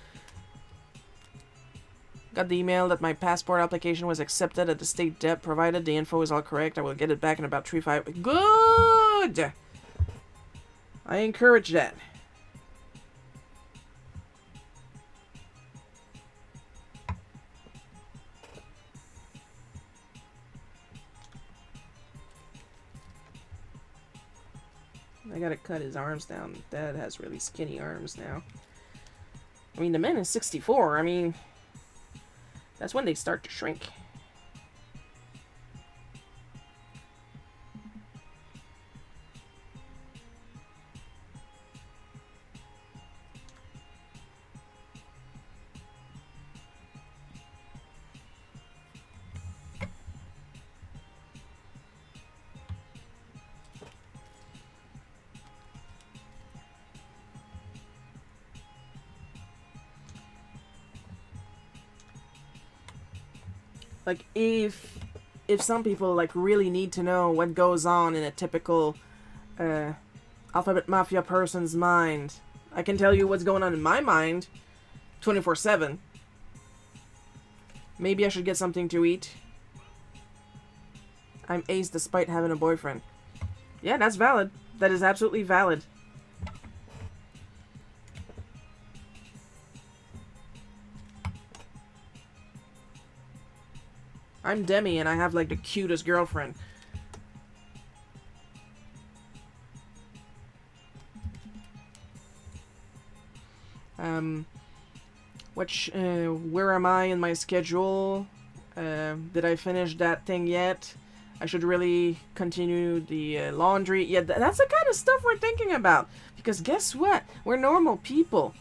Got the email that my passport application was accepted at the state dep, provided the info is all correct. I will get it back in about 3-5... Good! I encourage that. I gotta cut his arms down. Dad has really skinny arms now. I mean, the man is 64. I mean, that's when they start to shrink. Like, if some people, like, really need to know what goes on in a typical Alphabet Mafia person's mind, I can tell you what's going on in my mind 24/7. Maybe I should get something to eat. I'm ace despite having a boyfriend. Yeah, that's valid. That is absolutely valid. I'm Demi and I have like the cutest girlfriend. Where am I in my schedule? Did I finish that thing yet? I should really continue the laundry. Yeah, that's the kind of stuff we're thinking about. Because guess what? We're normal people.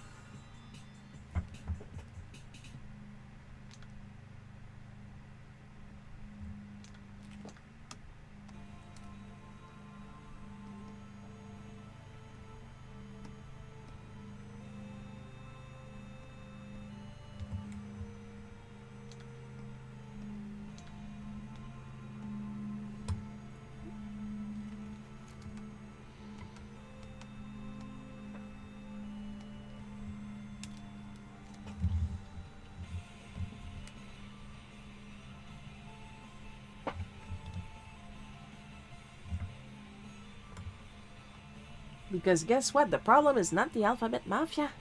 Because guess what? The problem is not the Alphabet Mafia.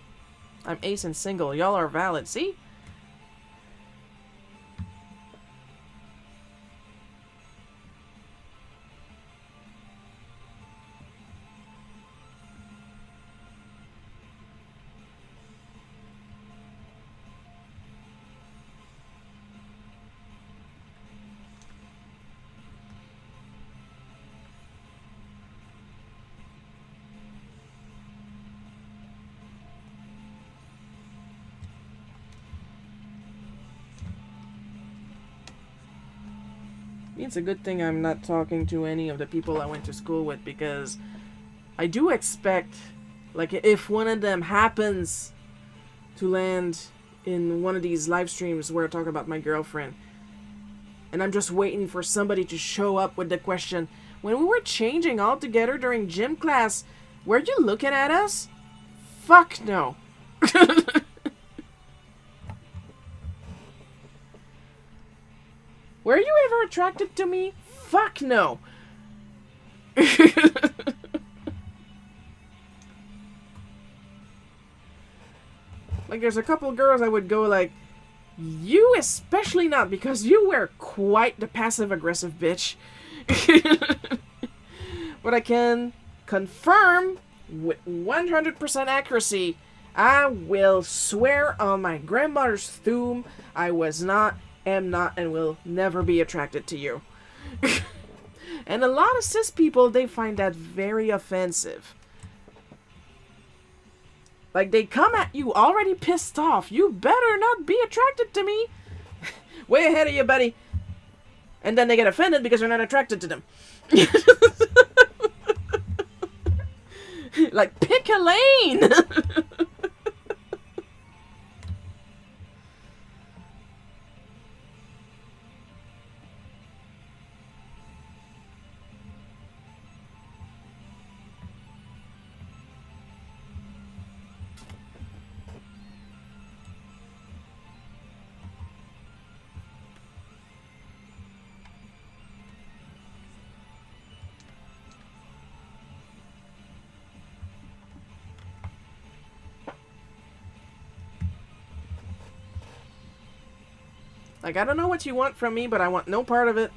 I'm ace and single. Y'all are valid. See? It's a good thing I'm not talking to any of the people I went to school with, because I do expect, like, if one of them happens to land in one of these live streams where I talk about my girlfriend, and I'm just waiting for somebody to show up with the question, when we were changing all together during gym class, were you looking at us? Fuck no. Were you ever attracted to me? Fuck no. Like, there's a couple girls I would go like, you especially not, because you were quite the passive-aggressive bitch. But I can confirm with 100% accuracy, I will swear on my grandmother's tomb, I was not, am not, and will never be attracted to you. And a lot of cis people, they find that very offensive. Like, they come at you already pissed off. You better not be attracted to me. Way ahead of you, buddy. And then they get offended because you're not attracted to them. Like, pick a lane. Like, I don't know what you want from me, but I want no part of it.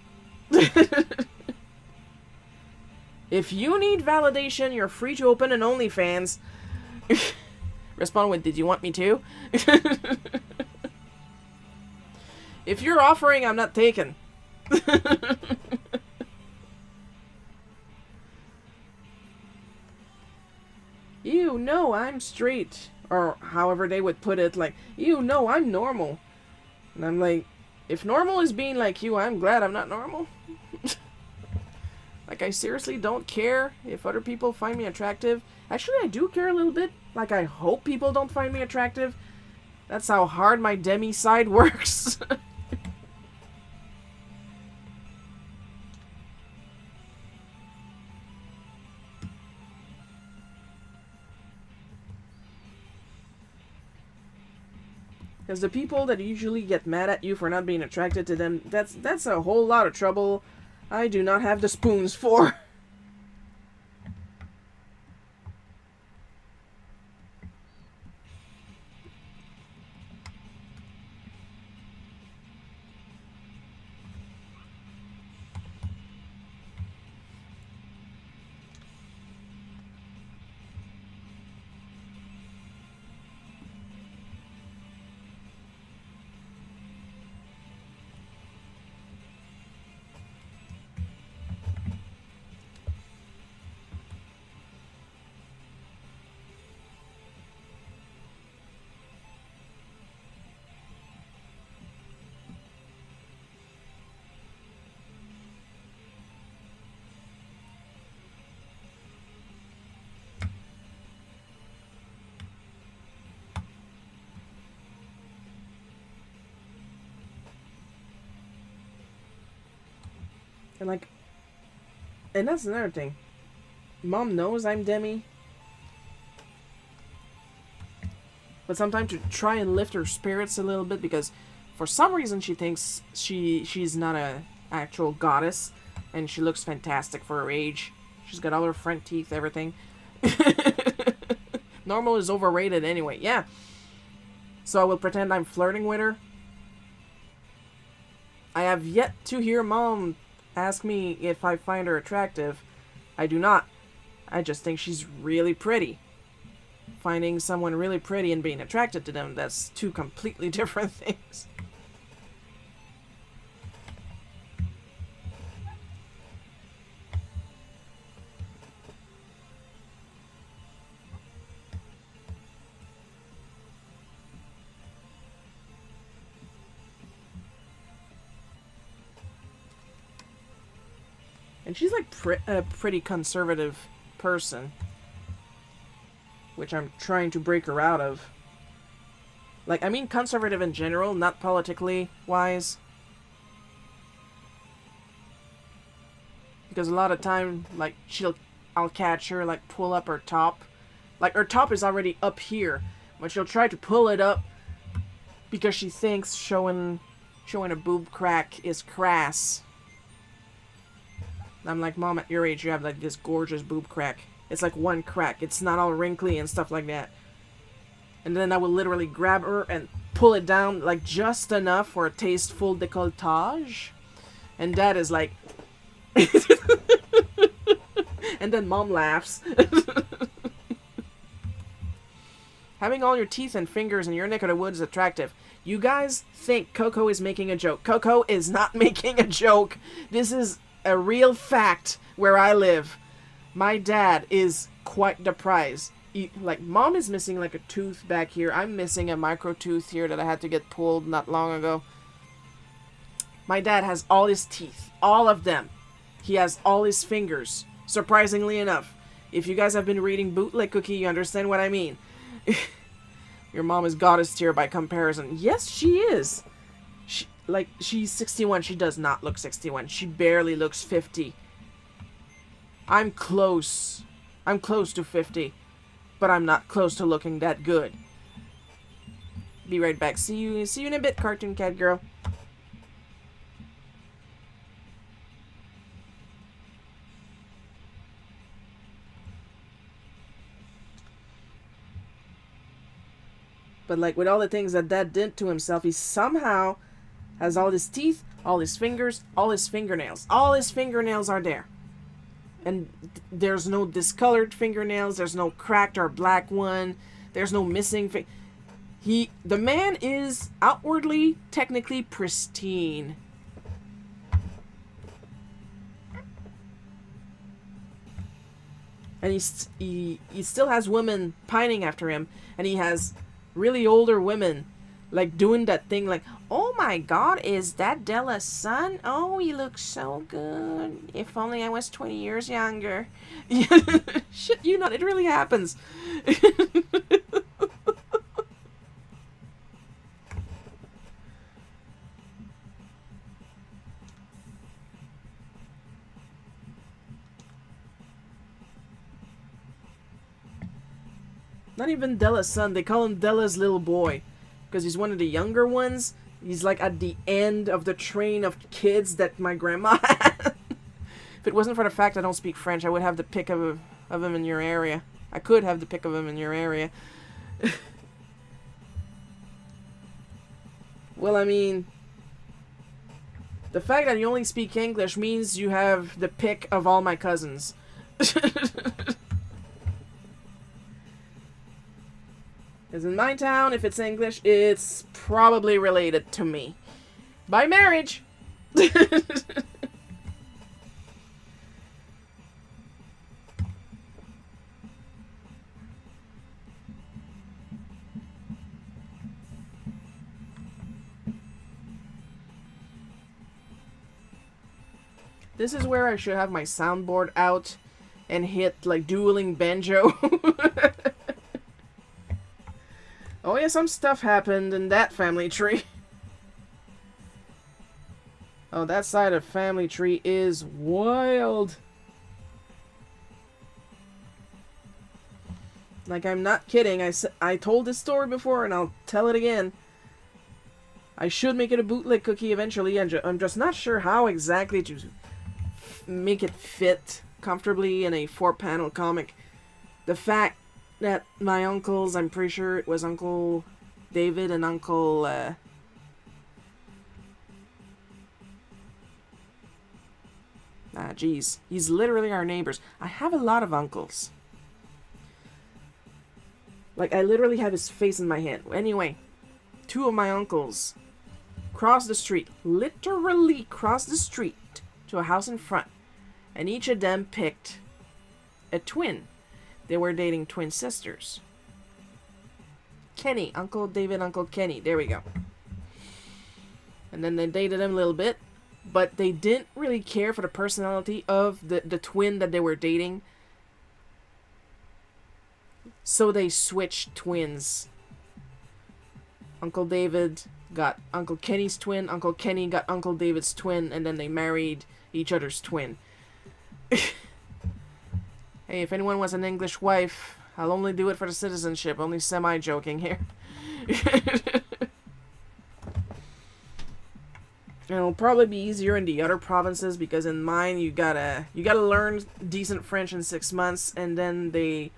If you need validation, you're free to open an OnlyFans. Respond with, did you want me to? If you're offering, I'm not taking. You know I'm straight. Or however they would put it, like, you know I'm normal. And I'm like, if normal is being like you, I'm glad I'm not normal. Like, I seriously don't care if other people find me attractive. Actually, I do care a little bit. Like, I hope people don't find me attractive. That's how hard my demi side works. Because the people that usually get mad at you for not being attracted to them, that's a whole lot of trouble I do not have the spoons for. And like, and that's another thing. Mom knows I'm Demi, but sometimes to try and lift her spirits a little bit, because for some reason she thinks she's not a actual goddess, and she looks fantastic for her age. She's got all her front teeth, everything. Normal is overrated anyway. Yeah. So I will pretend I'm flirting with her. I have yet to hear Mom ask me if I find her attractive. I do not. I just think she's really pretty. Finding someone really pretty and being attracted to them, that's two completely different things. And she's like a pretty conservative person, which I'm trying to break her out of. Like, I mean conservative in general, not politically wise. Because a lot of time, like, I'll catch her, like, pull up her top. Like, her top is already up here, but she'll try to pull it up because she thinks showing a boob crack is crass. I'm like, Mom, at your age, you have, like, this gorgeous boob crack. It's like one crack. It's not all wrinkly and stuff like that. And then I will literally grab her and pull it down, like, just enough for a tasteful décolletage. And Dad is like... And then Mom laughs. Having all your teeth and fingers in your neck of the woods is attractive. You guys think Coco is making a joke. Coco is not making a joke. This is a real fact where I live. My dad is quite the prize. Like, Mom is missing like a tooth back here. I'm missing a micro tooth here that I had to get pulled not long ago. My dad has all his teeth. All of them. He has all his fingers. Surprisingly enough. If you guys have been reading Bootleg Cookie, you understand what I mean. Your mom is goddess tier by comparison. Yes, she is. She's 61. She does not look 61. She barely looks 50. I'm close. I'm close to 50. But I'm not close to looking that good. Be right back. See you in a bit, Cartoon Cat Girl. But like with all the things that Dad did to himself, he somehow has all his teeth, all his fingers, all his fingernails. All his fingernails are there. And there's no discolored fingernails. There's no cracked or black one. There's no missing the man is outwardly, technically pristine. And he still has women pining after him. And he has really older women like doing that thing like, oh my god, is that Della's son? Oh, he looks so good. If only I was 20 years younger. Shit, you know, it really happens. Not even Della's son, they call him Della's little boy. because he's one of the younger ones. He's like at the end of the train of kids that my grandma had. If it wasn't for the fact I don't speak French, I would have the pick of him in your area. I could have the pick of him in your area. Well, I mean, the fact that you only speak English means you have the pick of all my cousins. Because in my town, if it's English, it's probably related to me. By marriage! This is where I should have my soundboard out and hit, like, dueling banjo. Oh yeah, some stuff happened in that family tree. Oh, that side of family tree is wild. Like, I'm not kidding. I told this story before, and I'll tell it again. I should make it a bootleg cookie eventually. I'm just not sure how exactly to make it fit comfortably in a 4-panel comic. The fact that my uncles, I'm pretty sure it was Uncle David and Uncle, geez. He's literally our neighbors. I have a lot of uncles. Like, I literally have his face in my head. Anyway, 2 of my uncles crossed the street. Literally crossed the street to a house in front. And each of them picked a twin. They were dating twin sisters. Kenny. Uncle David, Uncle Kenny. There we go. And then they dated him a little bit. But they didn't really care for the personality of the twin that they were dating. So they switched twins. Uncle David got Uncle Kenny's twin. Uncle Kenny got Uncle David's twin. And then they married each other's twin. Hey, if anyone wants an English wife, I'll only do it for the citizenship. Only semi-joking here. It'll probably be easier in the other provinces because in mine you gotta learn decent French in 6 months, and then they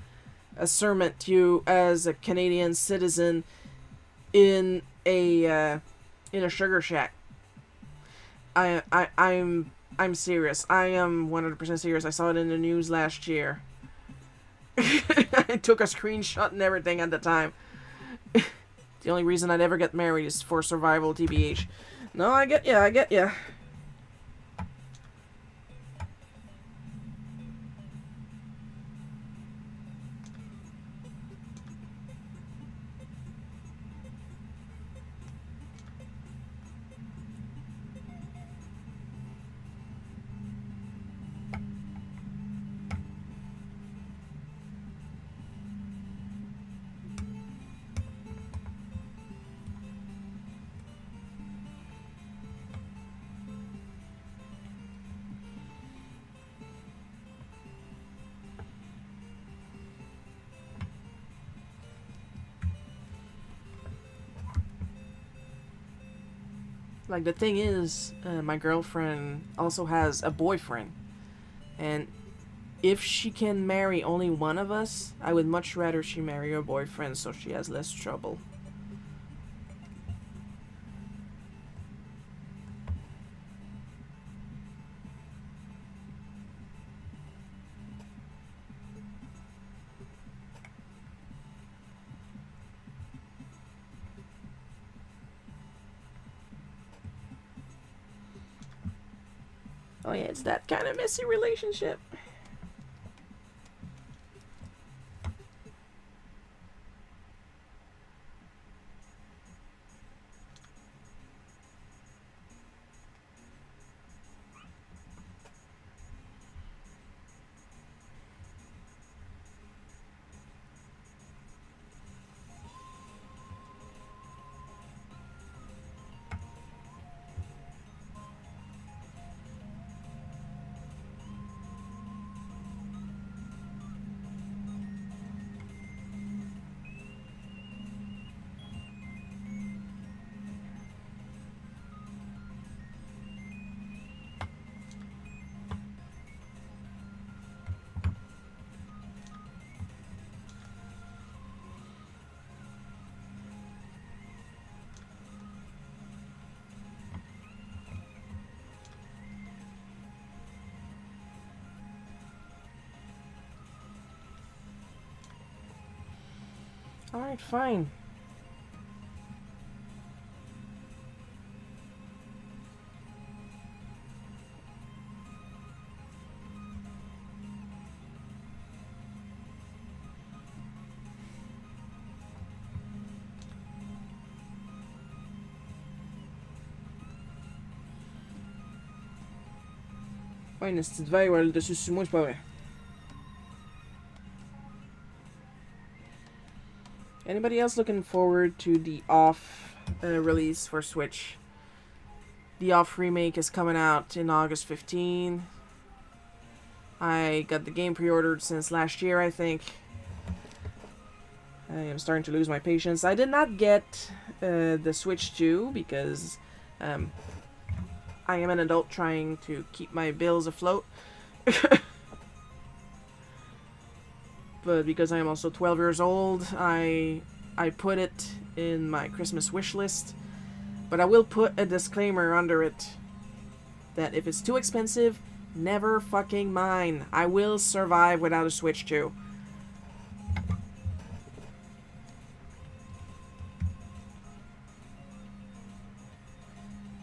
asserment you as a Canadian citizen in a sugar shack. I'm serious. I am 100% serious. I saw it in the news last year. I took a screenshot and everything at the time. The only reason I'd ever get married is for survival, TBH. No, I get ya. Like, the thing is, my girlfriend also has a boyfriend. And if she can marry only one of us, I would much rather she marry her boyfriend so she has less trouble. Oh yeah, it's that kind of messy relationship. Alright, fine. Ouais, une petite veille, ouais, le dessus sur moi, c'est pas vrai. Anybody else looking forward to the Off release for Switch? The Off remake is coming out in August 15. I got the game pre-ordered since last year, I think. I am starting to lose my patience. I did not get the Switch 2 because I am an adult trying to keep my bills afloat. But because I am also 12 years old, I put it in my Christmas wish list. But I will put a disclaimer under it that if it's too expensive, never fucking mind. I will survive without a Switch 2.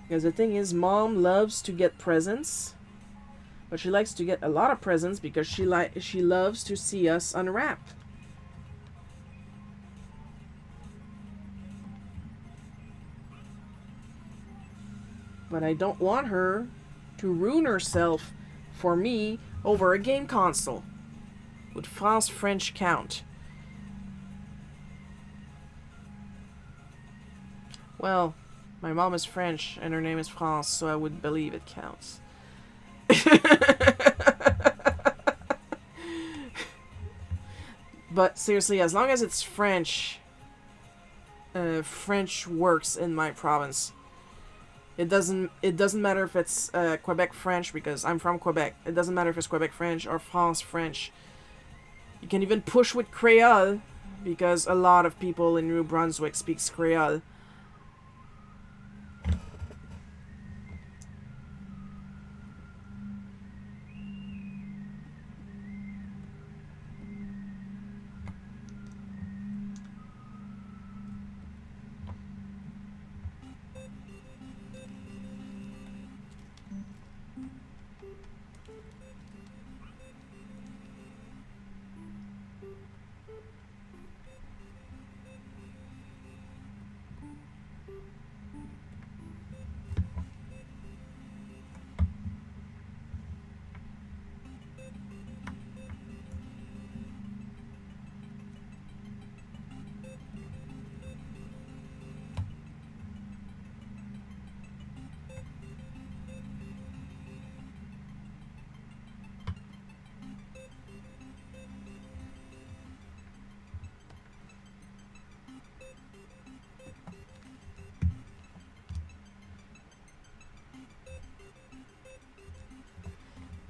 Because the thing is, Mom loves to get presents, but she likes to get a lot of presents because she loves to see us unwrap. But I don't want her to ruin herself for me over a game console. Would France French count? Well, my mom is French and her name is France, so I would believe it counts. But seriously, as long as it's French, French works in my province. It doesn't matter if it's Quebec French, because I'm from Quebec. It doesn't matter if it's Quebec French or France French. You can even push with Creole, because a lot of people in New Brunswick speaks Creole.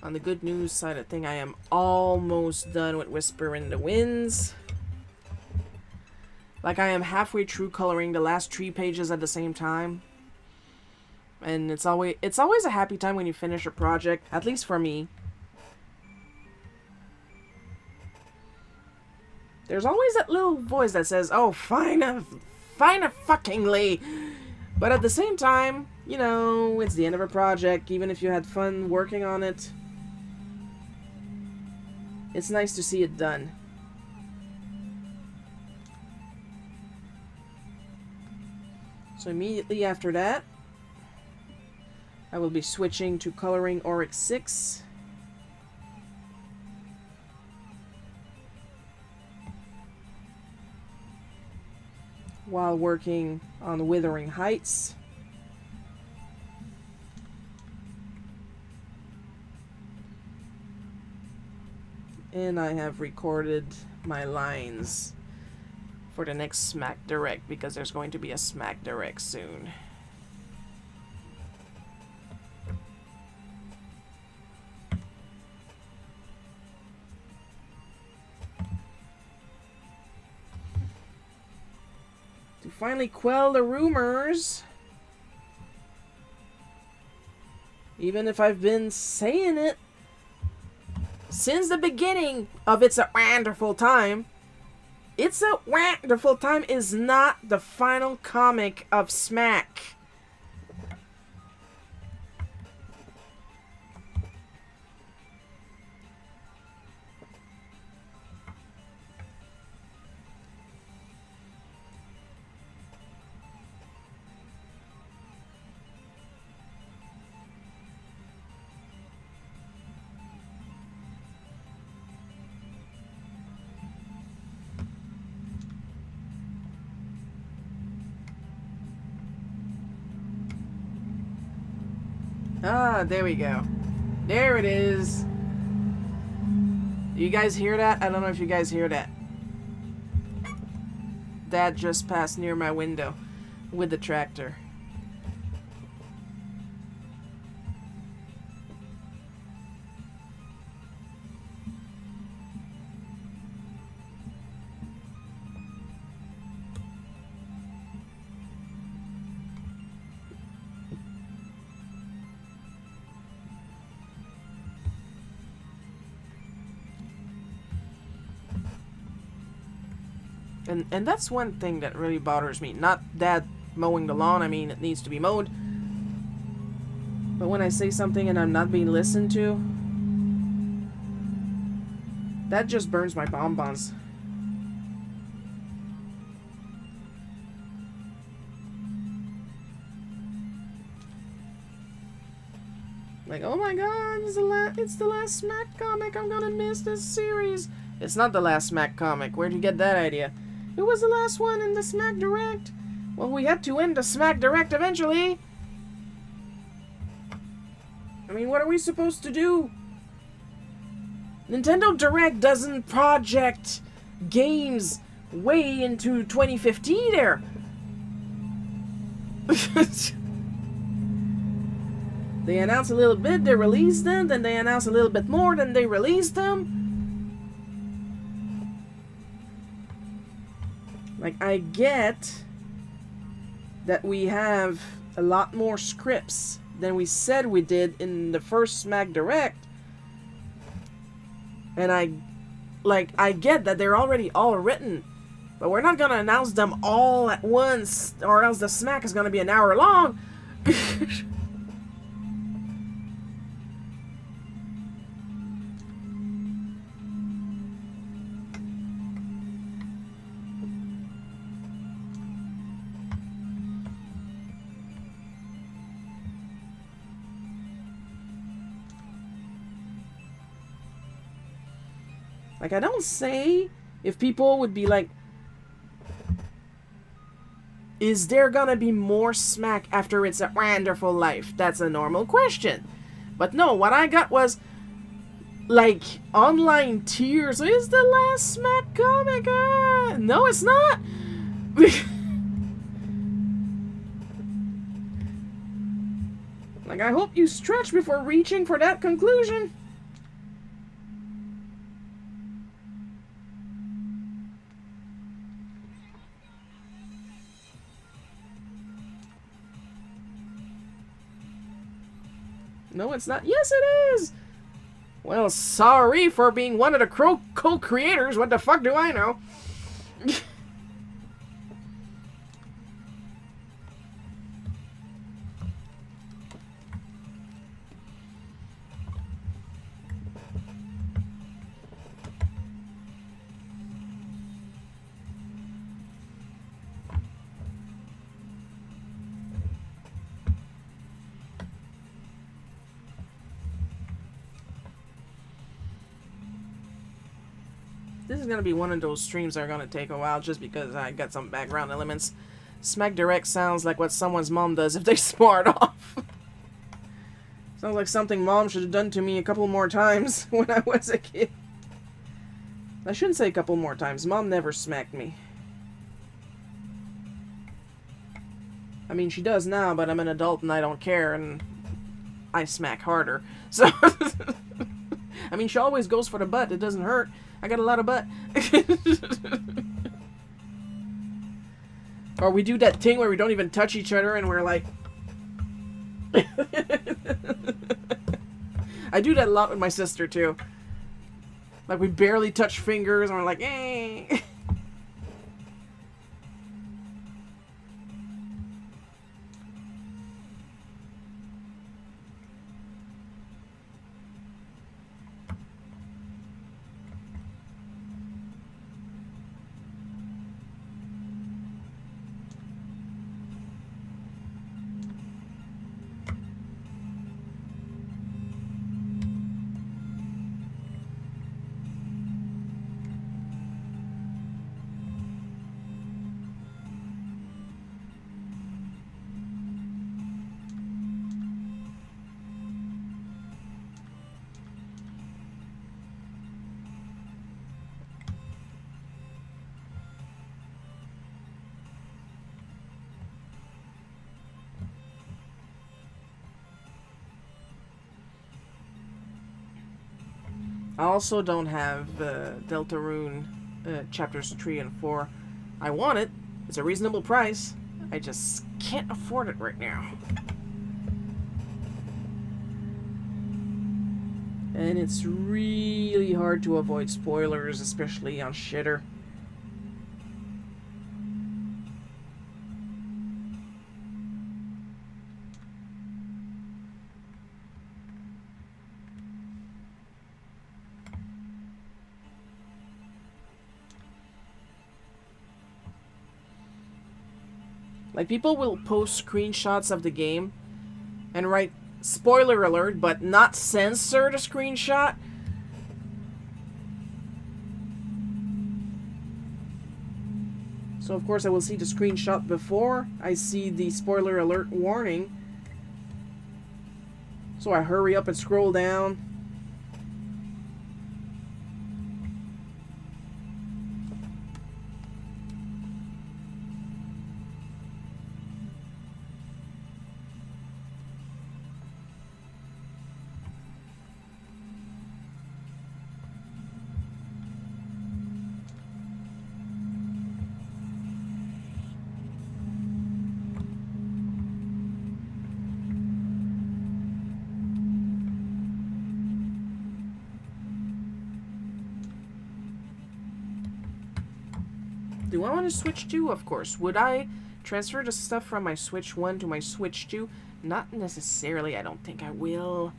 On the good news side of thing, I am almost done with Whisper in the Winds. Like, I am halfway through coloring the last 3 pages at the same time. And it's always a happy time when you finish a project, at least for me. There's always that little voice that says, "Oh, fine fuckingly." But at the same time, you know, it's the end of a project, even if you had fun working on it. It's nice to see it done. So immediately after that, I will be switching to coloring Oryx 6. While working on Withering Heights. And I have recorded my lines for the next Smack Direct, because there's going to be a Smack Direct soon. To finally quell the rumors, even if I've been saying it since the beginning of It's a Wonderful Time, It's a Wonderful Time is not the final comic of Smack. Ah, there we go. There it is. You guys hear that? I don't know if you guys hear that. That just passed near my window with the tractor. And that's one thing that really bothers me. Not Dad mowing the lawn, I mean, it needs to be mowed. But when I say something and I'm not being listened to, that just burns my bonbons. Like, oh my god, it's the last Smack comic, I'm gonna miss this series. It's not the last Smack comic, where'd you get that idea? It was the last one in the Smack Direct. Well, we had to end the Smack Direct eventually. I mean, what are we supposed to do? Nintendo Direct doesn't project games way into 2015 there. They announce a little bit, they release them, then they announce a little bit more, then they release them. Like, I get that we have a lot more scripts than we said we did in the first Smack Direct. And I get that they're already all written. But we're not gonna announce them all at once, or else the Smack is gonna be an hour long. Like, I don't say if people would be like, is there gonna be more Smack after It's a Wonderful Life? That's a normal question. But no, what I got was, like, online tears. Is the last Smack comic? No, it's not. Like, I hope you stretch before reaching for that conclusion. No, it's not. Yes, it is! Well, sorry for being one of the co-creators. What the fuck do I know? This is going to be one of those streams that are going to take a while just because I got some background elements. Smack Direct sounds like what someone's mom does if they smart off. Sounds like something Mom should have done to me a couple more times when I was a kid. I shouldn't say a couple more times. Mom never smacked me. I mean, she does now, but I'm an adult and I don't care, and I smack harder. So, I mean, she always goes for the butt. It doesn't hurt. I got a lot of butt. Or we do that thing where we don't even touch each other and we're like... I do that a lot with my sister, too. Like, we barely touch fingers and we're like, eh. I also don't have Deltarune chapters 3 and 4. I want it. It's a reasonable price. I just can't afford it right now. And it's really hard to avoid spoilers, especially on Shitter. Like, people will post screenshots of the game and write spoiler alert, but not censor the screenshot. So of course I will see the screenshot before I see the spoiler alert warning. So I hurry up and scroll down. Do I want to switch to? Of course. Would I transfer the stuff from my Switch 1 to my Switch 2? Not necessarily. I don't think I will.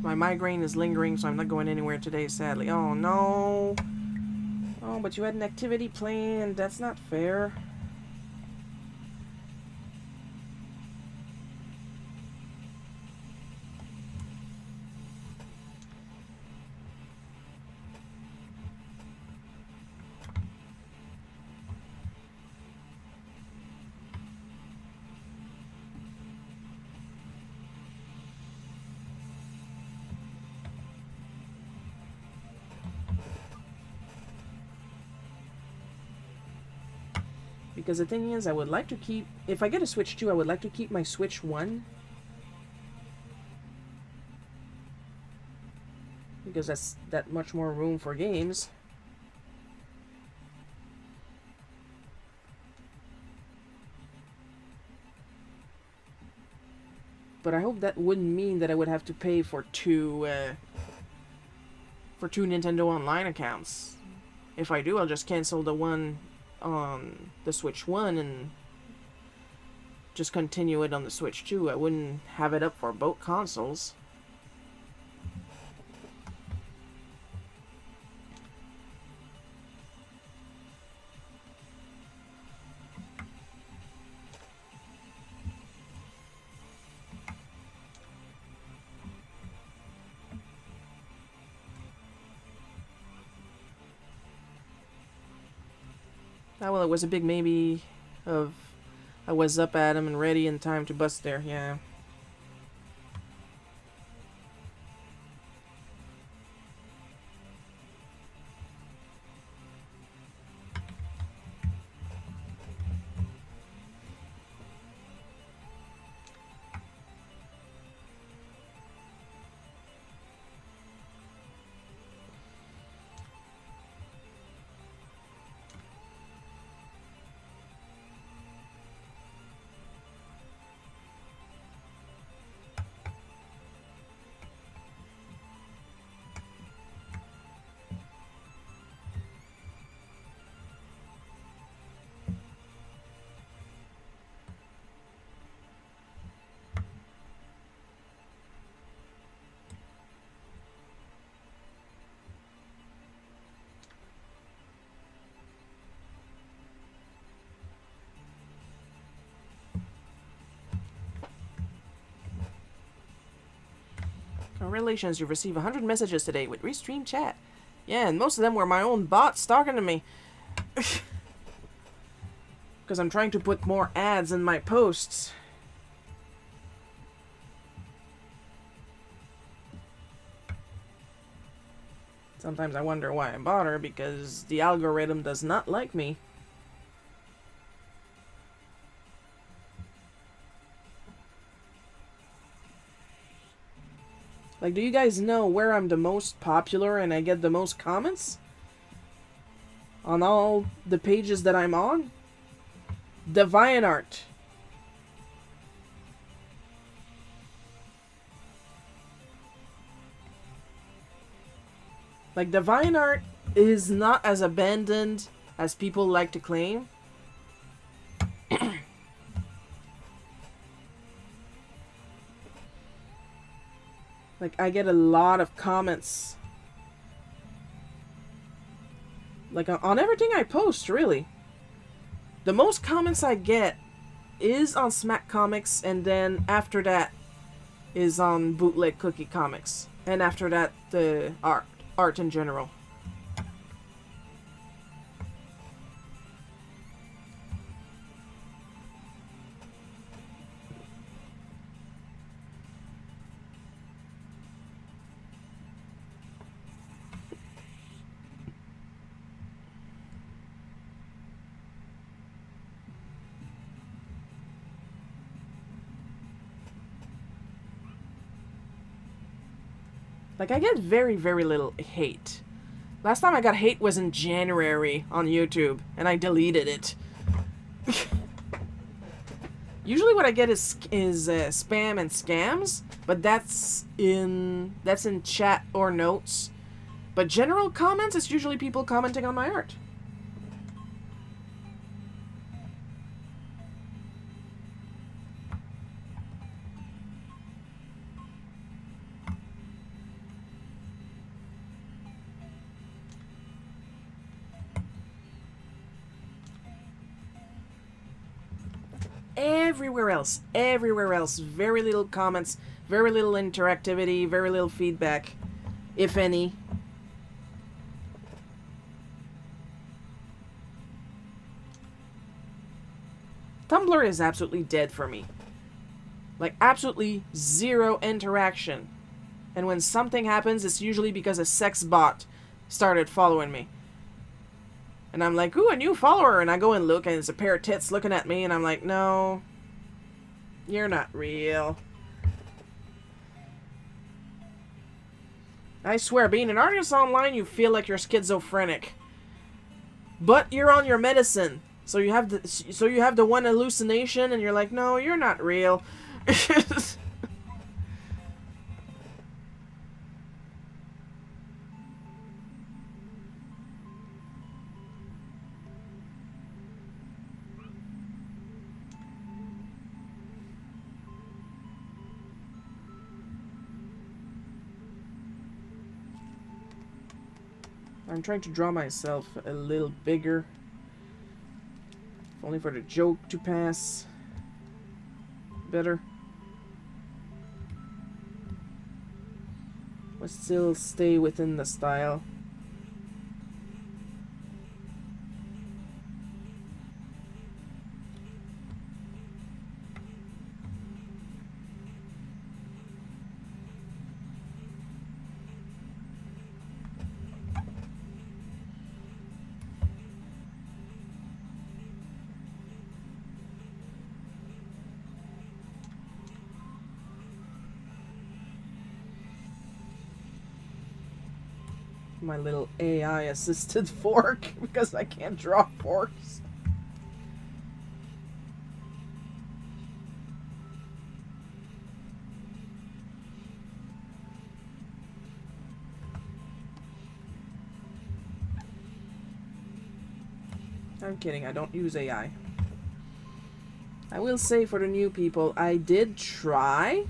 My migraine is lingering, so I'm not going anywhere today, sadly. Oh, no. Oh, but you had an activity planned. That's not fair. Because the thing is, I would like to keep... If I get a Switch 2, I would like to keep my Switch 1. Because that's that much more room for games. But I hope that wouldn't mean that I would have to pay for two Nintendo Online accounts. If I do, I'll just cancel the one on the Switch 1 and just continue it on the Switch 2. I wouldn't have it up for both consoles. Ah, well, it was a big maybe of I was up at him and ready in time to bust there, yeah. Congratulations, you've received 100 messages today with Restream Chat. Yeah, and most of them were my own bots talking to me. Because I'm trying to put more ads in my posts. Sometimes I wonder why I bother, because the algorithm does not like me. Like, do you guys know where I'm the most popular and I get the most comments? On all the pages that I'm on? DeviantArt. Like, DeviantArt is not as abandoned as people like to claim. Like, I get a lot of comments. Like, on everything I post, really. The most comments I get is on Smack Comics, and then after that is on Bootleg Cookie Comics. And after that, the art in general. Like, I get very, very little hate. Last time I got hate was in January on YouTube, and I deleted it. Usually what I get is spam and scams, but that's in chat or notes. But general comments, it's usually people commenting on my art. Everywhere else, very little comments, very little interactivity, very little feedback, if any. Tumblr is absolutely dead for me. Like, absolutely zero interaction. And when something happens, it's usually because a sex bot started following me. And I'm like, ooh, a new follower, and I go and look, and it's a pair of tits looking at me, and I'm like, no, you're not real. I swear, being an artist online, you feel like you're schizophrenic. But you're on your medicine. So you have the one hallucination, and you're like, no, you're not real. I'm trying to draw myself a little bigger. If only for the joke to pass better. But still stay within the style. My little AI assisted fork because I can't draw forks. I'm kidding, I don't use AI. I will say for the new people, I did try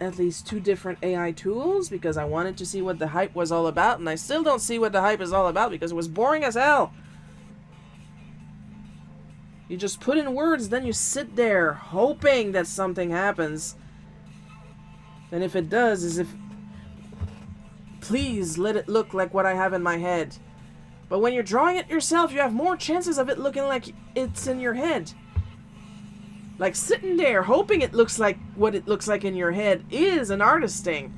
at least 2 different AI tools because I wanted to see what the hype was all about, and I still don't see what the hype is all about because it was boring as hell. You just put in words, then you sit there hoping that something happens. And if it does, please let it look like what I have in my head. But when you're drawing it yourself, you have more chances of it looking like it's in your head. Like, sitting there hoping it looks like what it looks like in your head is an artist thing.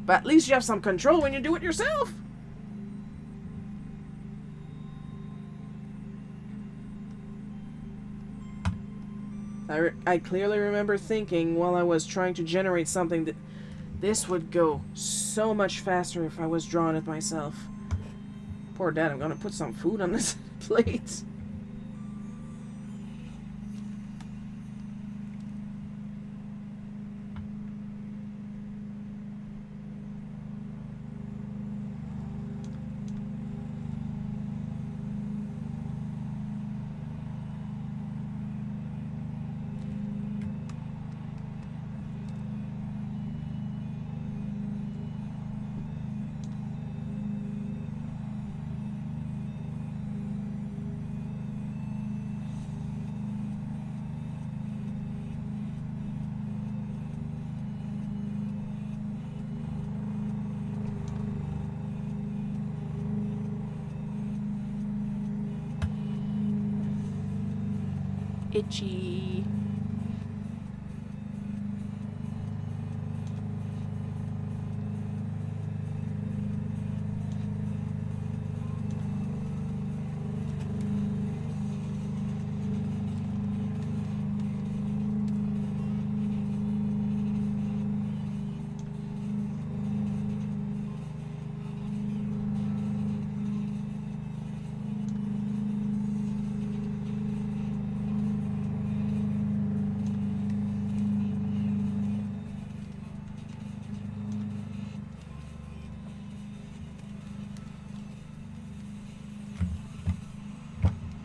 But at least you have some control when you do it yourself. I clearly remember thinking while I was trying to generate something that this would go so much faster if I was drawing it myself. Poor Dad, I'm gonna put some food on this plate. Itchy.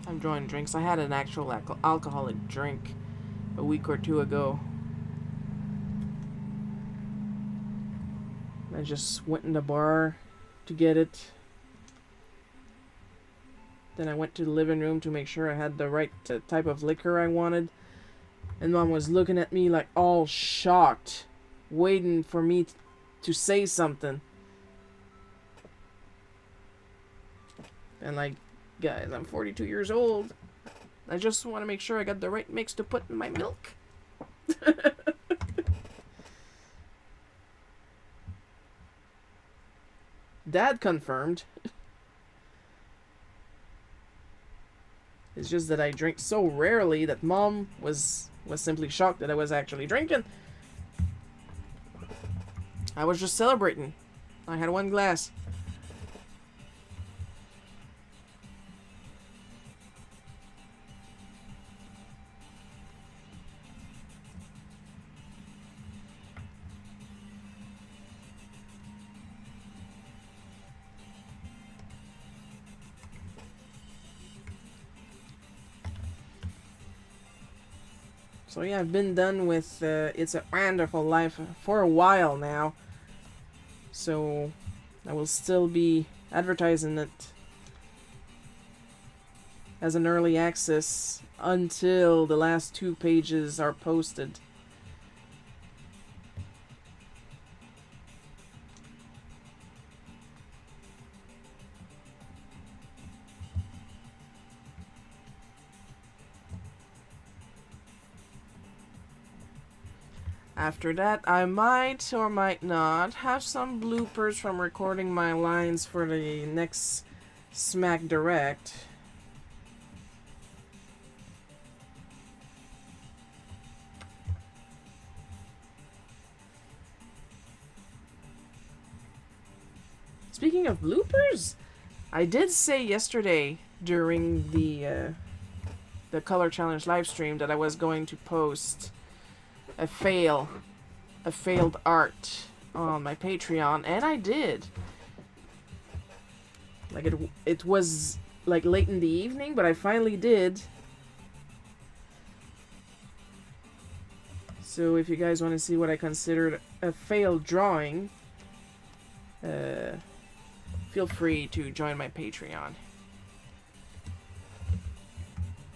I'm enjoying drinks. I had an actual alcoholic drink a week or two ago. I just went in the bar to get it. Then I went to the living room to make sure I had the right type of liquor I wanted. And Mom was looking at me like all shocked, waiting for me to say something. And like, guys, I'm 42 years old. I just want to make sure I got the right mix to put in my milk. Dad confirmed. It's just that I drink so rarely that Mom was simply shocked that I was actually drinking. I was just celebrating. I had one glass. So yeah, I've been done with It's a Wonderful Life for a while now. So I will still be advertising it as an early access until the last 2 pages are posted. After that, I might or might not have some bloopers from recording my lines for the next Smack Direct. Speaking of bloopers, I did say yesterday during the Color Challenge live stream that I was going to post a failed art on my Patreon, and I did. Like it was like late in the evening, but I finally did. So if you guys want to see what I considered a failed drawing, feel free to join my Patreon.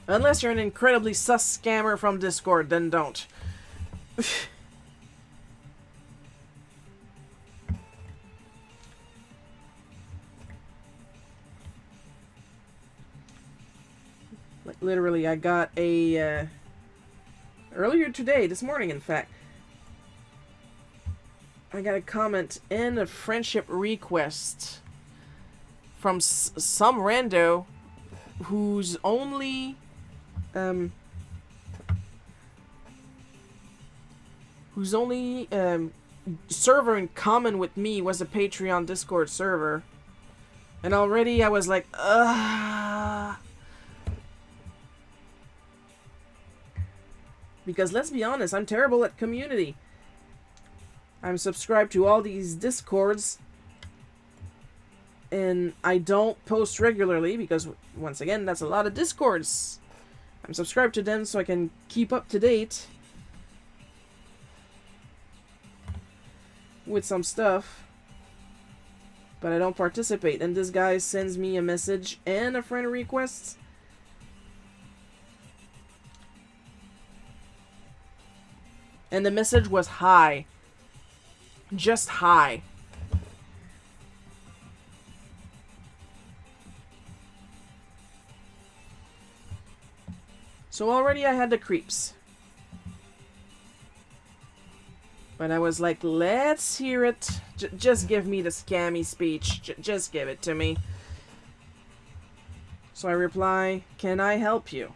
Unless you're an incredibly sus scammer from Discord, then don't. Like literally, I got a earlier today, this morning in fact, I got a comment and a friendship request from some rando whose only whose only server in common with me was a Patreon Discord server. And already I was like, ugh. Because let's be honest, I'm terrible at community. I'm subscribed to all these Discords, and I don't post regularly because, once again, that's a lot of Discords. I'm subscribed to them so I can keep up to date with some stuff, but I don't participate. And this guy sends me a message and a friend request. And the message was hi. Just hi. So already I had the creeps. But I was like, let's hear it. Just give me the scammy speech. Just give it to me. So I reply, can I help you?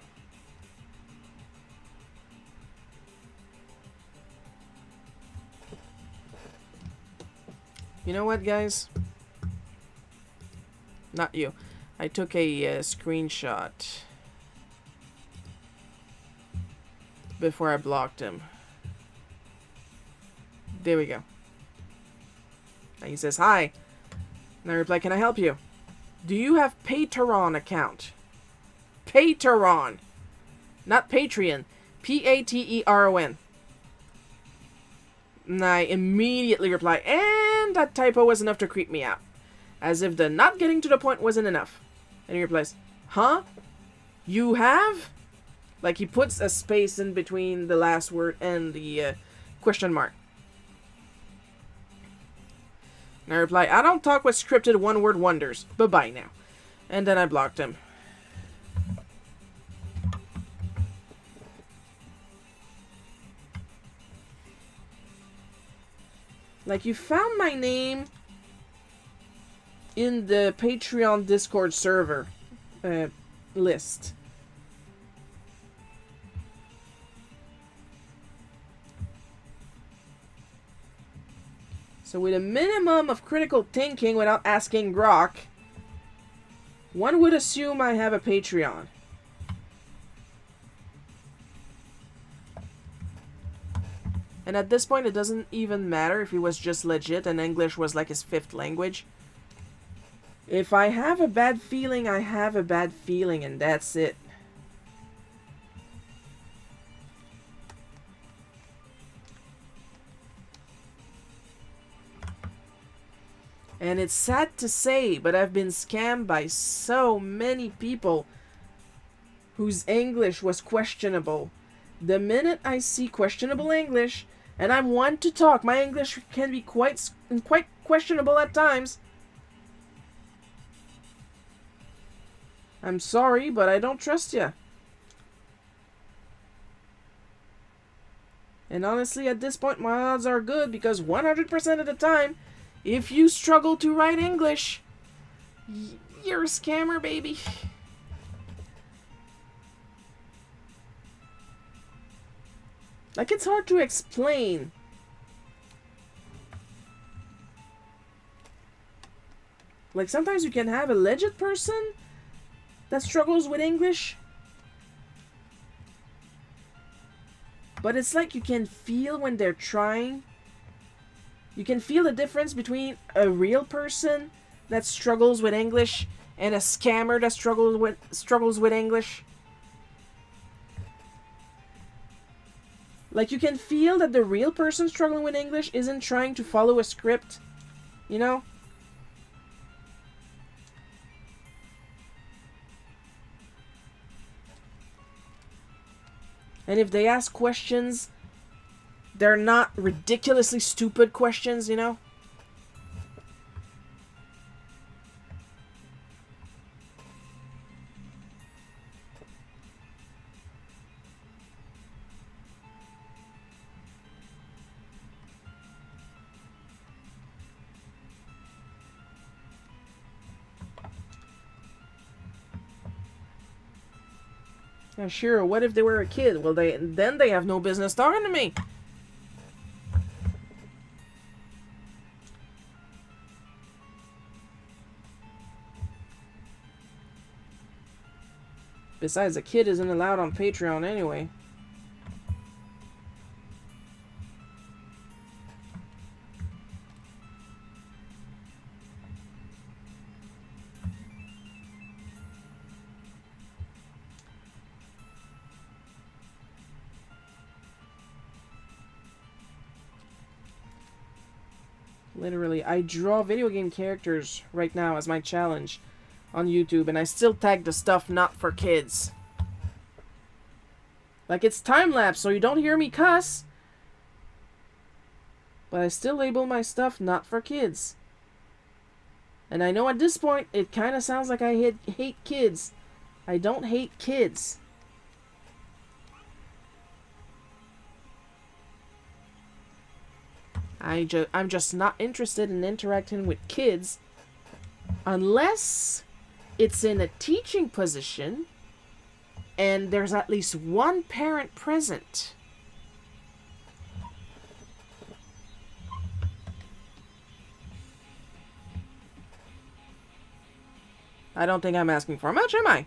You know what, guys? Not you. I took a screenshot before I blocked him. There we go. And he says, hi. And I reply, can I help you? Do you have Patreon account? Patreon. Not Patreon. P-A-T-E-R-O-N. And I immediately reply, and that typo was enough to creep me out. As if the not getting to the point wasn't enough. And he replies, huh? You have? Like he puts a space in between the last word and the question mark. And I reply, I don't talk with scripted one-word wonders. Bye-bye now. And then I blocked him. Like, you found my name in the Patreon Discord server list. So with a minimum of critical thinking without asking Grok, one would assume I have a Patreon. And at this point, it doesn't even matter if he was just legit and English was like his fifth language. If I have a bad feeling, I have a bad feeling, and that's it. And it's sad to say, but I've been scammed by so many people whose English was questionable. The minute I see questionable English, and I'm one to talk, my English can be quite questionable at times. I'm sorry, but I don't trust you. And honestly, at this point, my odds are good because 100% of the time, if you struggle to write English, you're a scammer, baby. Like, it's hard to explain. Like, sometimes you can have a legit person that struggles with English, but it's like you can feel when they're trying. You can feel the difference between a real person that struggles with English and a scammer that struggles with English. Like, you can feel that the real person struggling with English isn't trying to follow a script, you know? And if they ask questions, they're not ridiculously stupid questions, you know? Yeah, sure, what if they were a kid? Well, then they have no business talking to me. Besides, a kid isn't allowed on Patreon anyway. Literally, I draw video game characters right now as my challenge on YouTube, and I still tag the stuff not for kids. Like, it's time-lapse, so you don't hear me cuss. But I still label my stuff not for kids. And I know at this point, it kind of sounds like I hate kids. I don't hate kids. I'm just not interested in interacting with kids unless it's in a teaching position and there's at least one parent present. I don't think I'm asking for much, am I?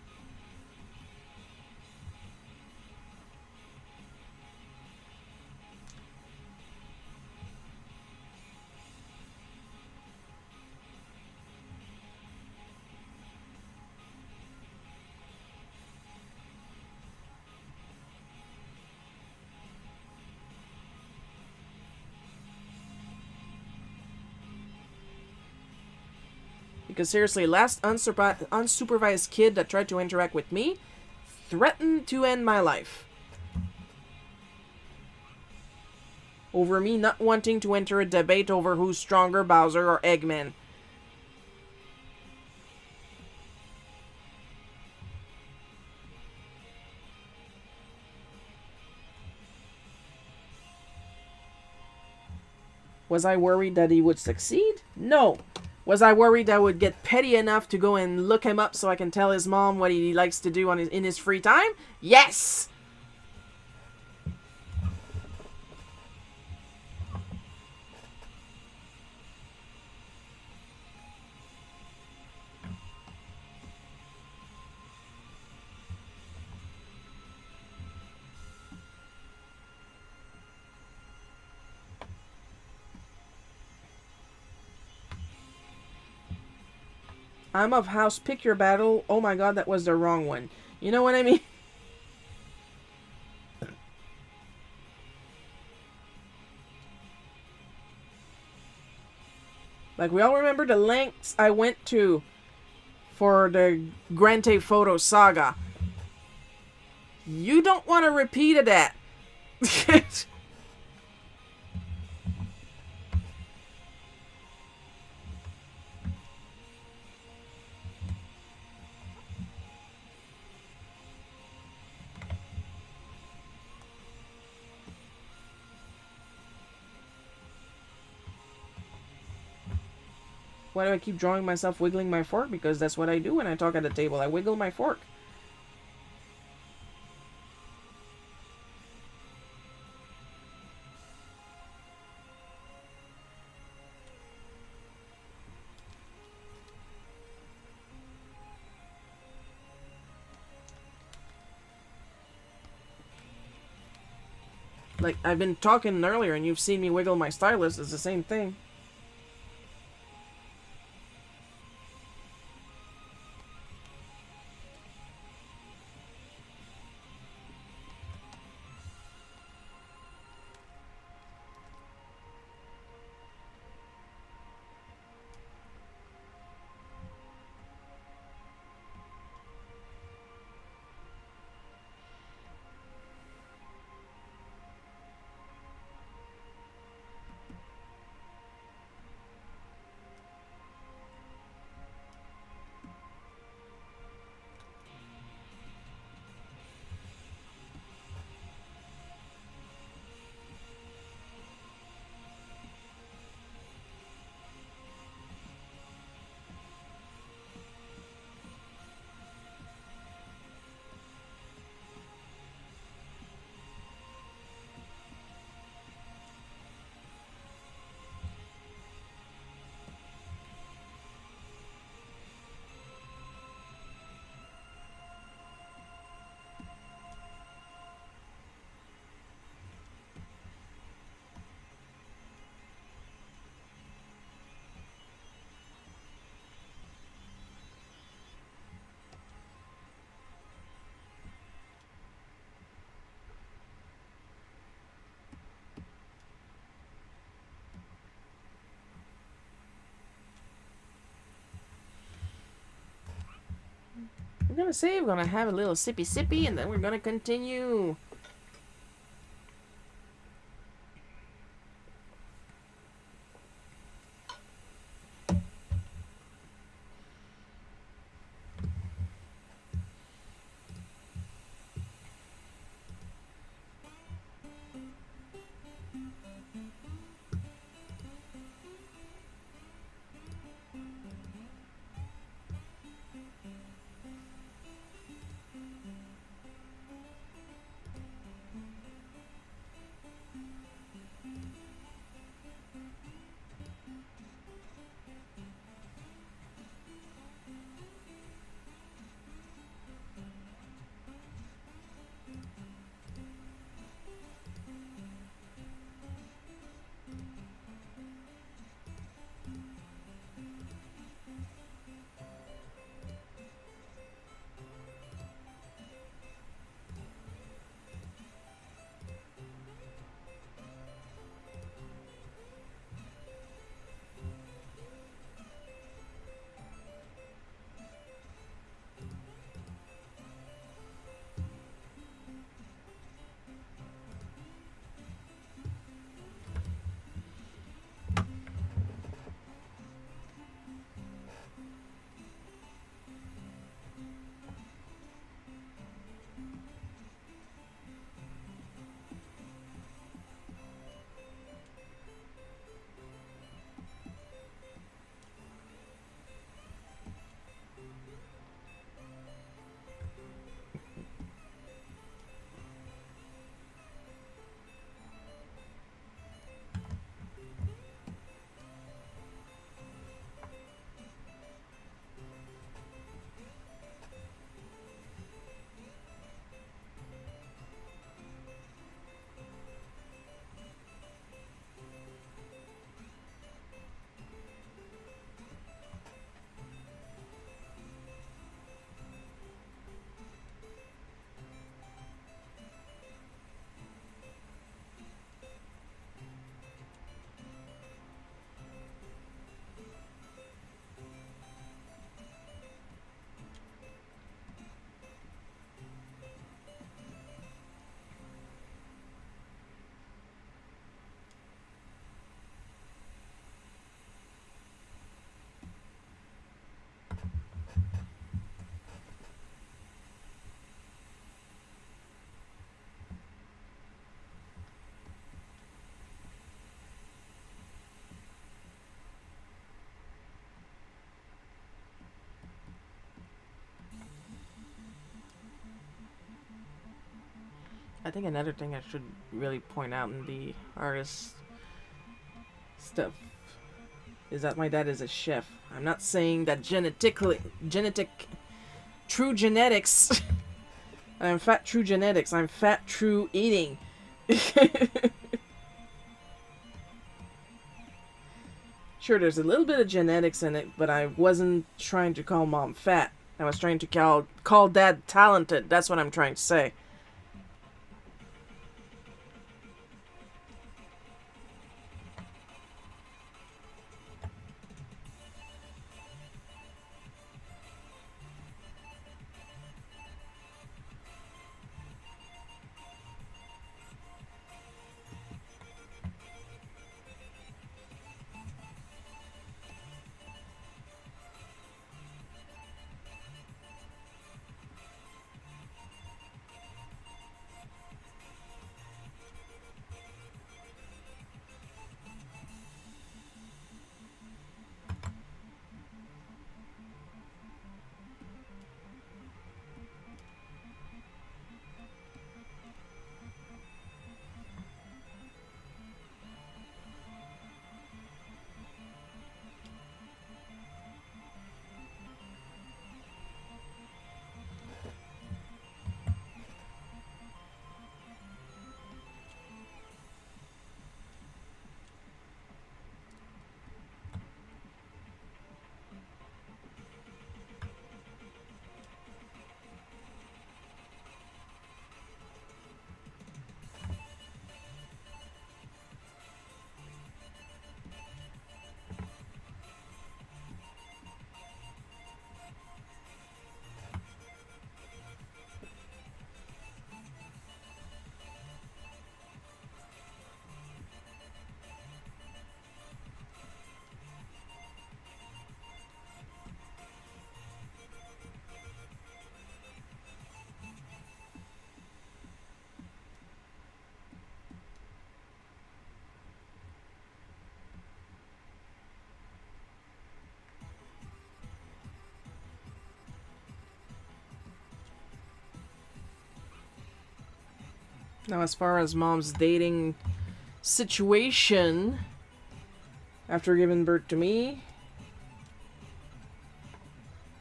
Because seriously, last unsupervised kid that tried to interact with me threatened to end my life. Over me not wanting to enter a debate over who's stronger, Bowser or Eggman. Was I worried that he would succeed? No. Was I worried I would get petty enough to go and look him up so I can tell his mom what he likes to do in his free time? Yes! I'm of house pick your battle. Oh my god, that was the wrong one. You know what I mean? Like, we all remember the lengths I went to for the Grand Theft Auto saga. You don't want a repeat of that. Why do I keep drawing myself wiggling my fork? Because that's what I do when I talk at the table. I wiggle my fork. Like, I've been talking earlier and you've seen me wiggle my stylus. It's the same thing. gonna save, gonna have a little sippy sippy, and then we're gonna continue. I think another thing I should really point out in the artist stuff is that my dad is a chef. I'm not saying that true genetics. I'm fat true genetics. I'm fat true eating. Sure, there's a little bit of genetics in it, but I wasn't trying to call mom fat. I was trying to call dad talented. That's what I'm trying to say. Now, as far as mom's dating situation after giving birth to me,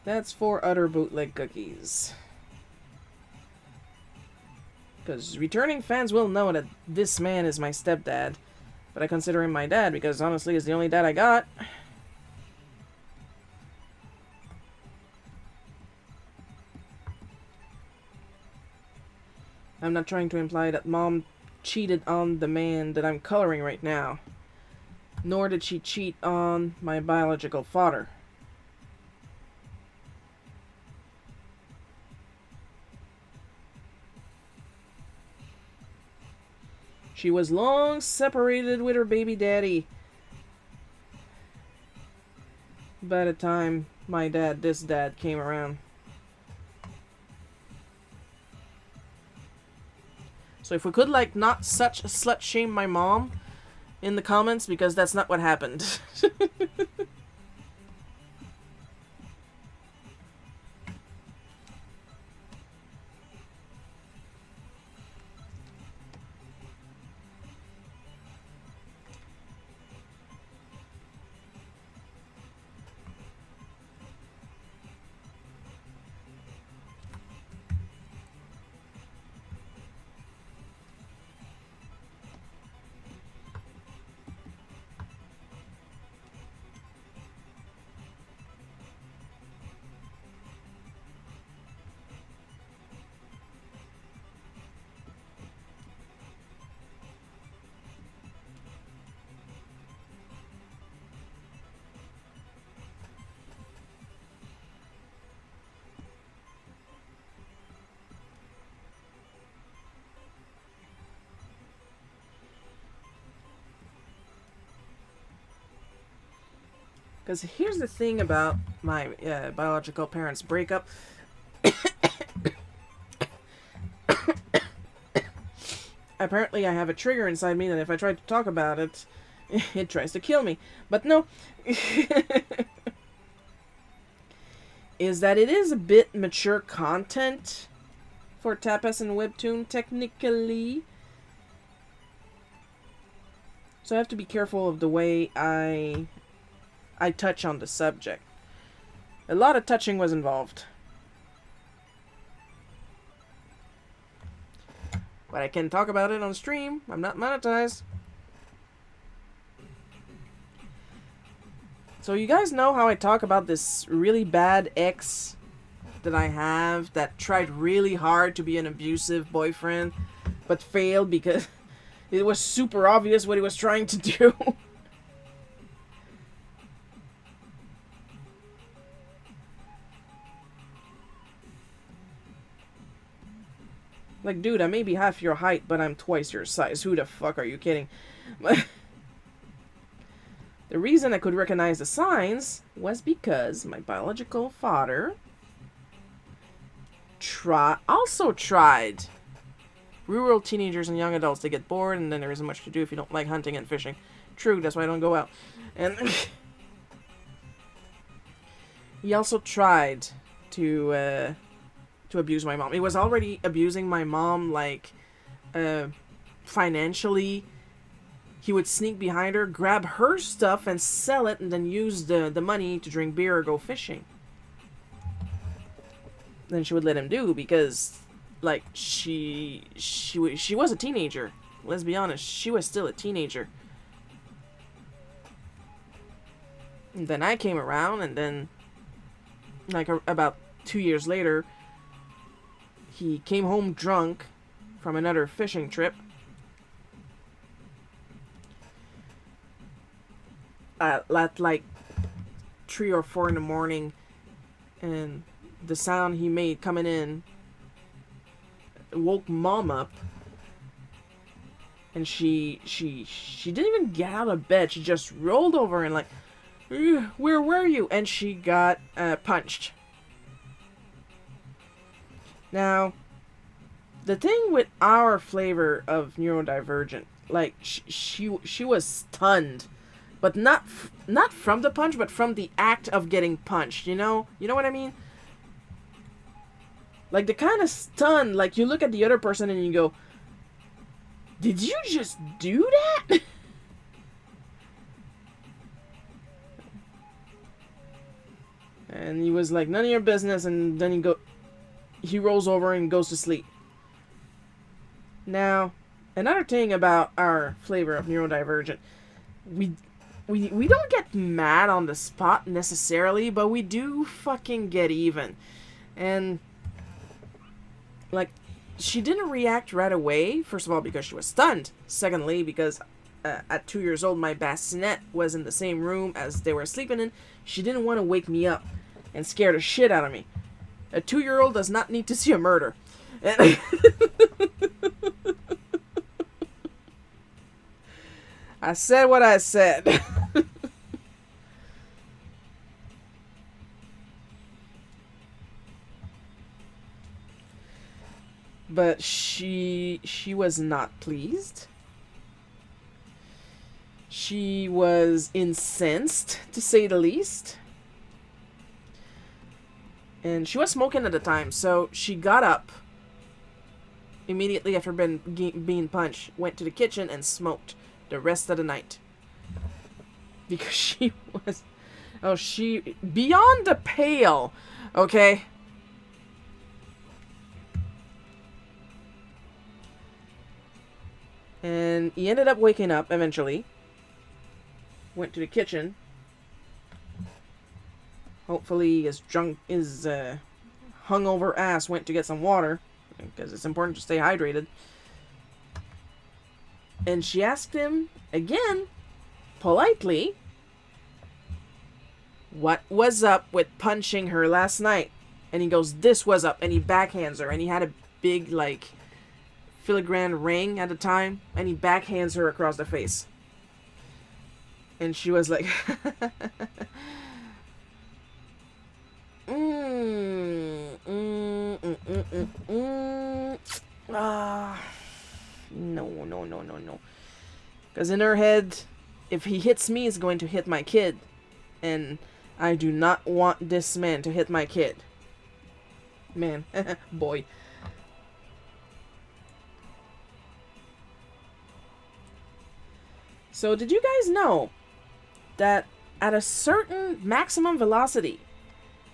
that's for utter bootleg cookies. Because returning fans will know that this man is my stepdad, but I consider him my dad because honestly he's the only dad I got. I'm not trying to imply that mom cheated on the man that I'm coloring right now, nor did she cheat on my biological father. She was long separated with her baby daddy by the time this dad came around. So if we could, like, not such slut shame my mom in the comments, because that's not what happened. Because here's the thing about my biological parents' breakup. Apparently I have a trigger inside me that if I try to talk about it, it tries to kill me. But no. Is that it is a bit mature content for Tapas and Webtoon, technically. So I have to be careful of the way I touch on the subject. A lot of touching was involved. But I can talk about it on stream. I'm not monetized. So you guys know how I talk about this really bad ex that I have that tried really hard to be an abusive boyfriend, but failed because it was super obvious what he was trying to do. Like, dude, I may be half your height, but I'm twice your size. Who the fuck are you kidding? The reason I could recognize the signs was because my biological father also tried. Rural teenagers and young adults, they get bored and then there isn't much to do if you don't like hunting and fishing. True, that's why I don't go out. And he also tried to abuse my mom. He was already abusing my mom, like, financially. He would sneak behind her, grab her stuff, and sell it, and then use the money to drink beer or go fishing. Then she would let him do, because, like, she was a teenager. Let's be honest, she was still a teenager. And then I came around, and then, like, about 2 years later, he came home drunk from another fishing trip. At like 3 or 4 in the morning, and the sound he made coming in woke mom up, and she didn't even get out of bed. She just rolled over and like, where were you? And she got punched. Now, the thing with our flavor of neurodivergent, like, she was stunned, but not from the punch, but from the act of getting punched, you know what I mean? Like, the kind of stun, like, you look at the other person and you go, Did you just do that? And he was like, none of your business, and then he rolls over and goes to sleep. Now, another thing about our flavor of neurodivergent, we don't get mad on the spot necessarily, but we do fucking get even. And, like, she didn't react right away, first of all, because she was stunned. Secondly, because at 2 years old, my bassinet was in the same room as they were sleeping in. She didn't want to wake me up and scare the shit out of me. A 2-year-old does not need to see a murder. And I said what I said. But she was not pleased. She was incensed, to say the least. And she was smoking at the time, so she got up immediately after being punched, went to the kitchen and smoked the rest of the night. Because she was... Oh, she... Beyond the pale, okay? And he ended up waking up eventually. Went to the kitchen. Hopefully his hungover ass went to get some water, because it's important to stay hydrated. And she asked him, again, politely, what was up with punching her last night? And he goes, this was up, and he backhands her, and he had a big, like, filigree ring at the time, and he backhands her across the face. And she was like, no. Because in her head, if he hits me, he's going to hit my kid. And I do not want this man to hit my kid. Man. Boy. So did you guys know that at a certain maximum velocity,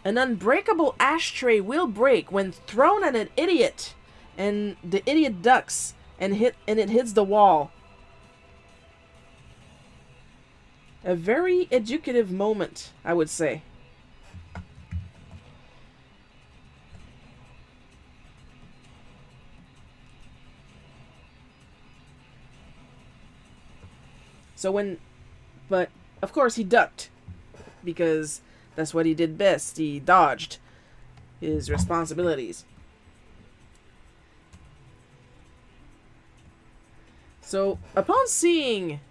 an unbreakable ashtray will break when thrown at an idiot, and the idiot ducks and it hits the wall? A very educative moment, I would say. But of course he ducked, because that's what he did best. He dodged his responsibilities. So, upon seeing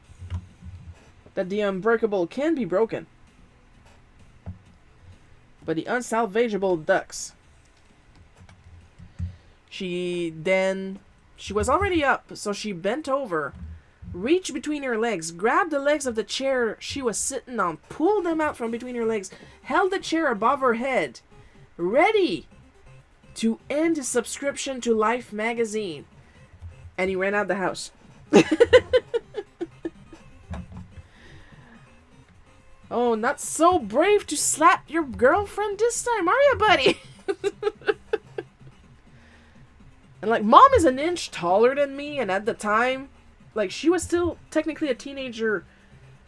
that the unbreakable can be broken, but the unsalvageable ducks, she was already up, so she bent over, reached between her legs, grabbed the legs of the chair she was sitting on, pulled them out from between her legs, held the chair above her head, ready to end his subscription to Life magazine. And he ran out the house. Oh, not so brave to slap your girlfriend this time, are you, buddy? And, like, Mom is an inch taller than me, and at the time, like, she was still technically a teenager.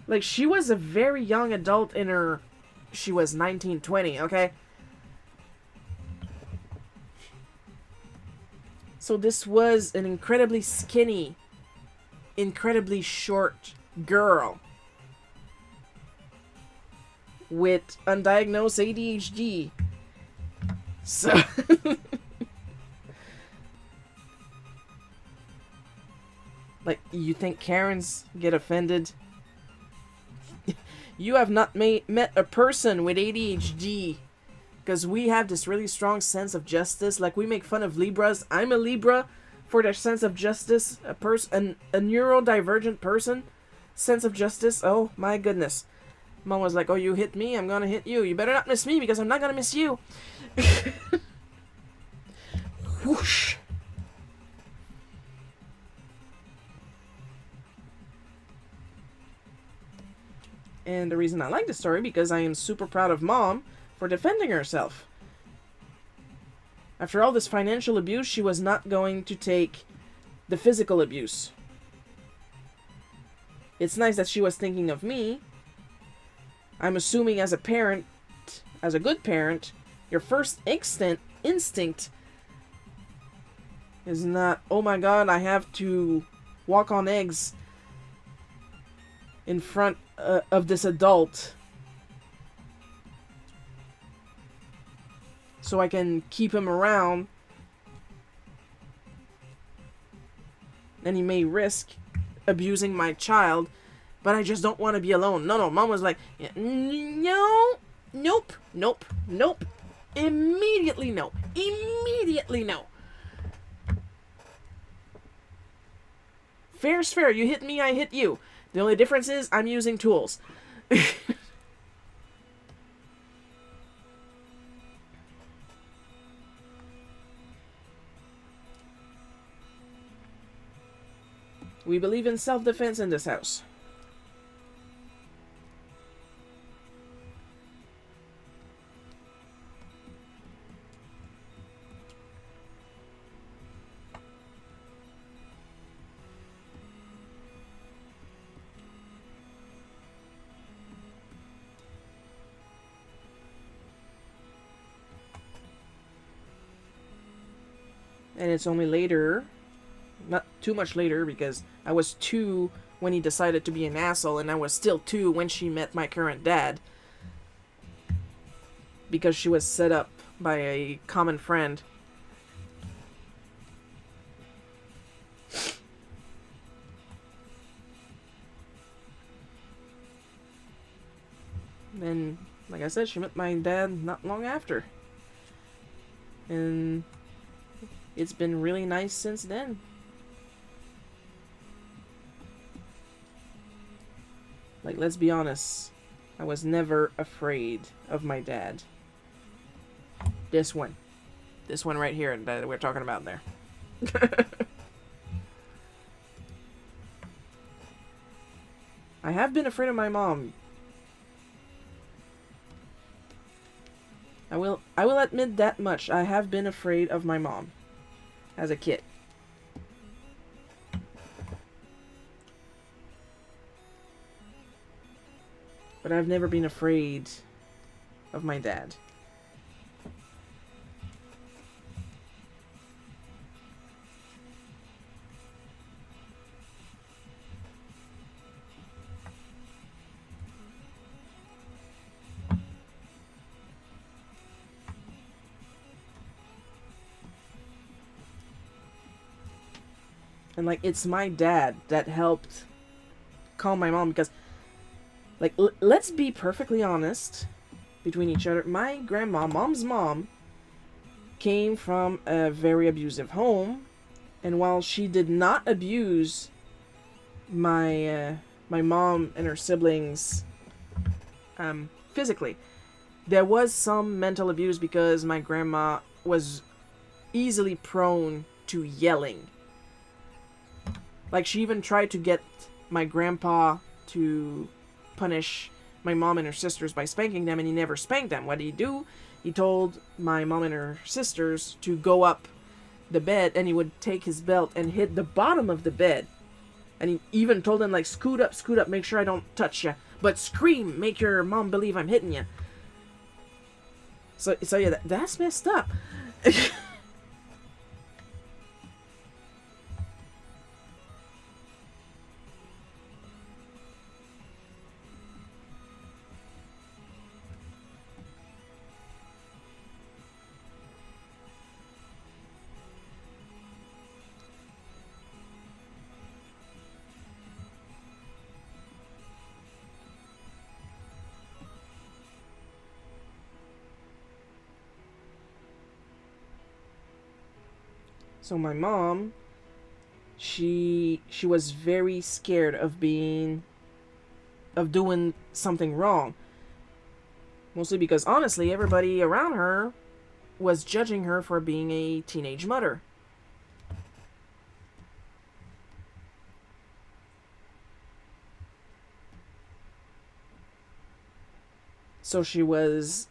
Like, she was a very young adult in her... She was 19, 20, okay? So this was an incredibly skinny, incredibly short girl with undiagnosed ADHD. So... Like, you think Karens get offended? You have not met a person with ADHD. Because we have this really strong sense of justice. Like, we make fun of Libras. I'm a Libra for their sense of justice. A neurodivergent person. Sense of justice. Oh, my goodness. Mom was like, oh, you hit me, I'm gonna hit you. You better not miss me, because I'm not gonna miss you. Whoosh. And the reason I like this story, because I am super proud of Mom for defending herself. After all this financial abuse, she was not going to take the physical abuse. It's nice that she was thinking of me. I'm assuming as a parent, as a good parent, your first instinct is not, oh my god, I have to walk on eggs in front of this adult so I can keep him around, and he may risk abusing my child, but I just don't want to be alone. No, Mom was like, no, nope, immediately no. Fair's fair. You hit me, I hit you. The only difference is I'm using tools. We believe in self-defense in this house. And it's only later, not too much later, because I was 2 when he decided to be an asshole, and I was still 2 when she met my current dad. Because she was set up by a common friend. Then, like I said, she met my dad not long after. And it's been really nice since then. Like, let's be honest. I was never afraid of my dad. This one right here that we're talking about there. I have been afraid of my mom. I will admit that much. I have been afraid of my mom as a kid. But I've never been afraid of my dad. And, like, it's my dad that helped calm my mom, because, like, let's be perfectly honest between each other. My grandma, Mom's mom, came from a very abusive home, and while she did not abuse my mom and her siblings physically, there was some mental abuse, because my grandma was easily prone to yelling. Like, she even tried to get my grandpa to punish my mom and her sisters by spanking them, and he never spanked them. What did he do? He told my mom and her sisters to go up the bed, and he would take his belt and hit the bottom of the bed. And he even told them, like, scoot up, make sure I don't touch you. But scream, make your mom believe I'm hitting you. So yeah, that's messed up. So my mom, she was very scared of doing something wrong. Mostly because, honestly, everybody around her was judging her for being a teenage mother. So she was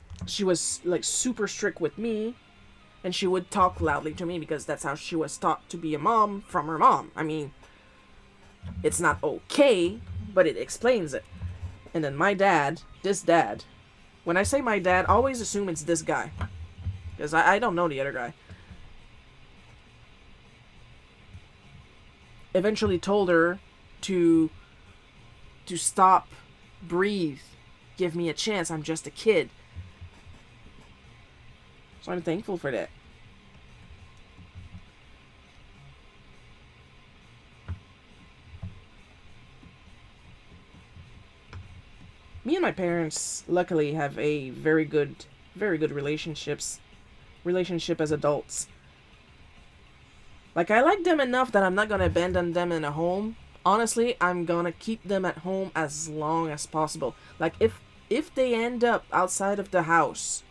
like super strict with me, and she would talk loudly to me because that's how she was taught to be a mom from her mom. I mean, it's not okay, but it explains it. And then my dad, this dad, when I say my dad, always assume it's this guy, because I don't know the other guy. Eventually told her to stop, breathe, give me a chance. I'm just a kid. So I'm thankful for that. Me and my parents luckily have a very good relationship as adults. Like, I like them enough that I'm not gonna abandon them in a home. Honestly, I'm gonna keep them at home as long as possible. Like, if they end up outside of the house,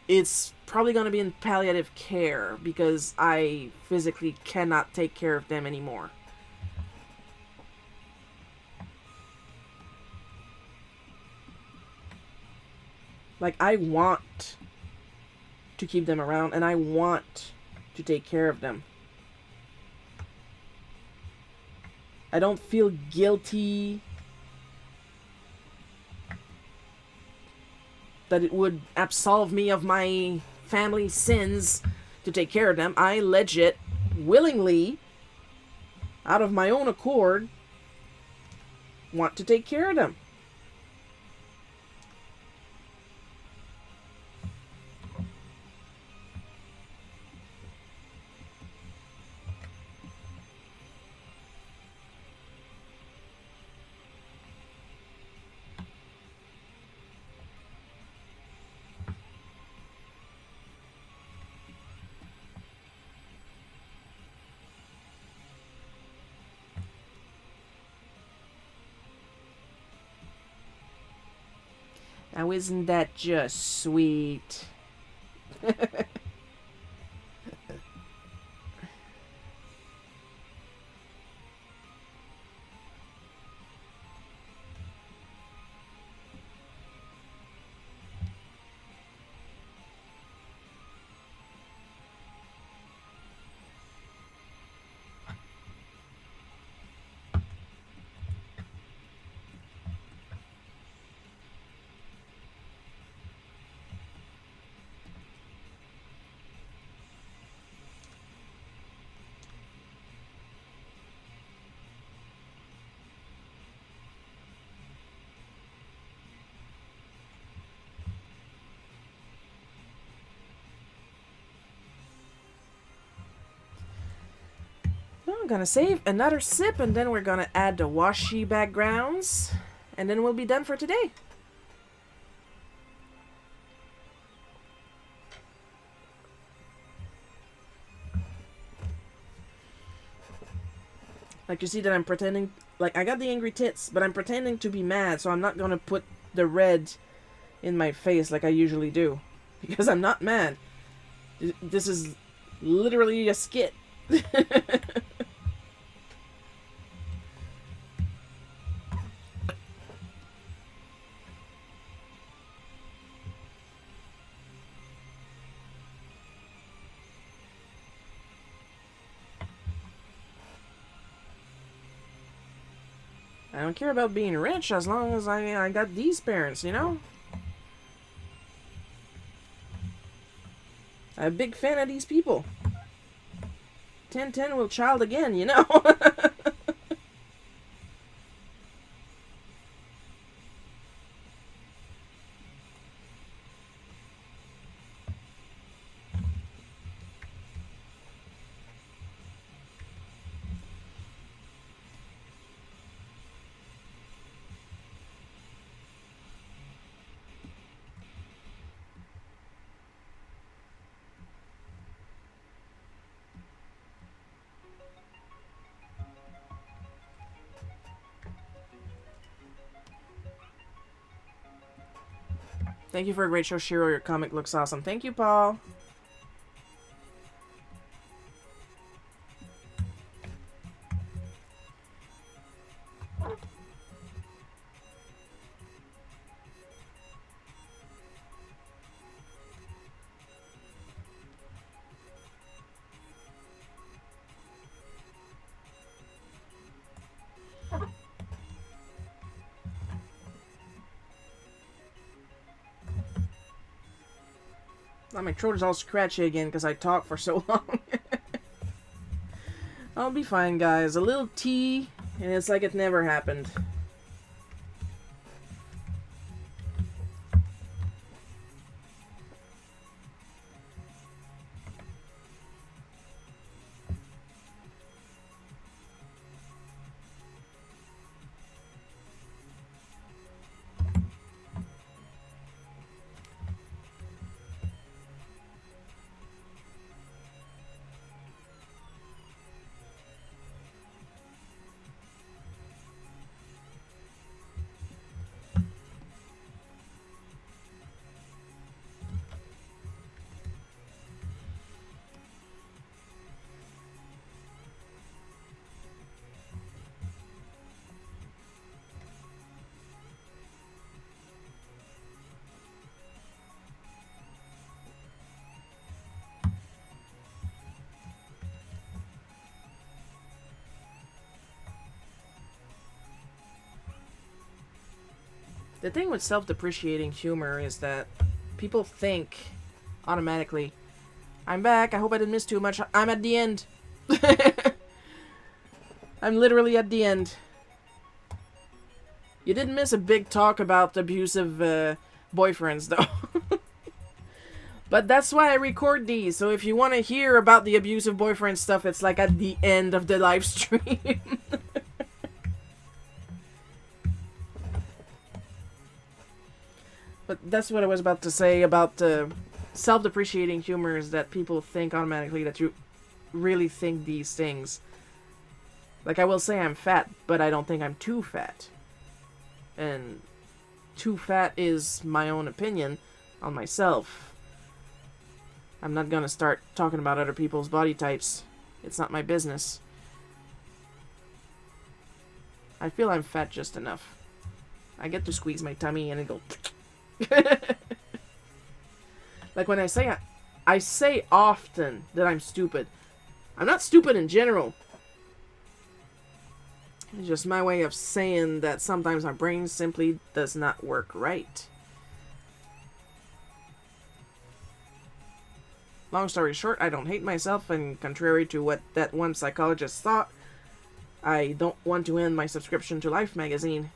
it's probably gonna be in palliative care because I physically cannot take care of them anymore. Like, I want to keep them around, and I want to take care of them. I don't feel guilty that it would absolve me of my family sins to take care of them. I legit, willingly, out of my own accord, want to take care of them. Now isn't that just sweet? I'm gonna save another sip, and then we're gonna add the washi backgrounds, and then we'll be done for today. Like, you see that I'm pretending, like, I got the angry tits, but I'm pretending to be mad, so I'm not gonna put the red in my face like I usually do, because I'm not mad. This is literally a skit. I don't care about being rich as long as I got these parents, you know? I'm a big fan of these people. 1010 will child again, you know? Thank you for a great show, Shiro. Your comic looks awesome. Thank you, Paul. Now my throat is all scratchy again because I talk for so long. I'll be fine, guys. A little tea, and it's like it never happened. The thing with self-depreciating humor is that people think automatically, I'm back, I hope I didn't miss too much, I'm at the end. I'm literally at the end. You didn't miss a big talk about abusive boyfriends, though. But that's why I record these, so if you want to hear about the abusive boyfriend stuff, it's like at the end of the live stream. But that's what I was about to say about self-depreciating humor, is that people think automatically that you really think these things. Like, I will say I'm fat, but I don't think I'm too fat. And too fat is my own opinion on myself. I'm not gonna start talking about other people's body types. It's not my business. I feel I'm fat just enough. I get to squeeze my tummy and it go... Like when I say often that I'm stupid. I'm not stupid in general. It's just my way of saying that sometimes my brain simply does not work right. Long story short, I don't hate myself, and contrary to what that one psychologist thought, I don't want to end my subscription to Life magazine.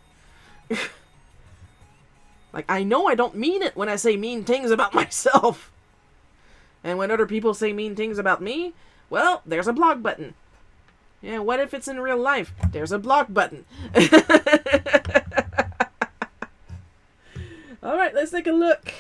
Like, I know I don't mean it when I say mean things about myself. And when other people say mean things about me, well, there's a block button. Yeah, what if it's in real life? There's a block button. Alright, let's take a look.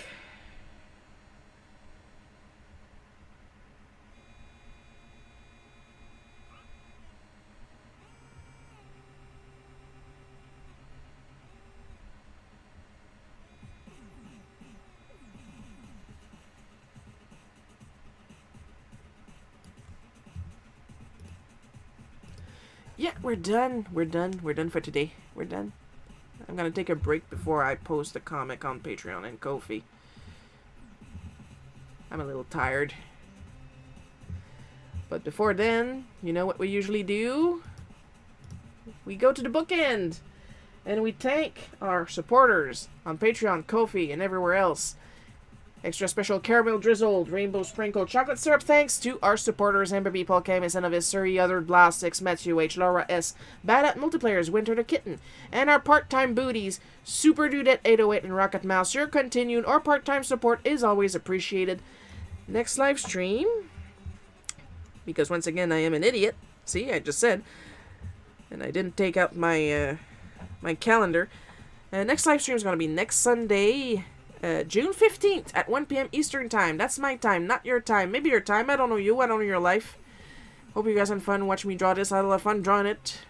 Yeah, we're done. We're done. We're done for today. We're done. I'm gonna take a break before I post a comic on Patreon and Ko-fi. I'm a little tired. But before then, you know what we usually do? We go to the bookend! And we thank our supporters on Patreon, Ko-fi, and everywhere else. Extra special caramel drizzled, rainbow sprinkled chocolate syrup thanks to our supporters: Amber B, Paul K, Miss Enovis, Surrey, Other Blastix, Matthew H, Laura S, Bad at Multiplayers, Winter the Kitten, and our part-time booties, Super Dudette 808 and Rocket Mouse. Your continued or part-time support is always appreciated. Next live stream, because once again I am an idiot. See, I just said, and I didn't take out my my calendar. Next live stream is going to be next Sunday, June 15th at 1 p.m. Eastern Time. That's my time, not your time. Maybe your time. I don't know you. I don't know your life. Hope you guys had fun watching me draw this. I had a lot of fun drawing it.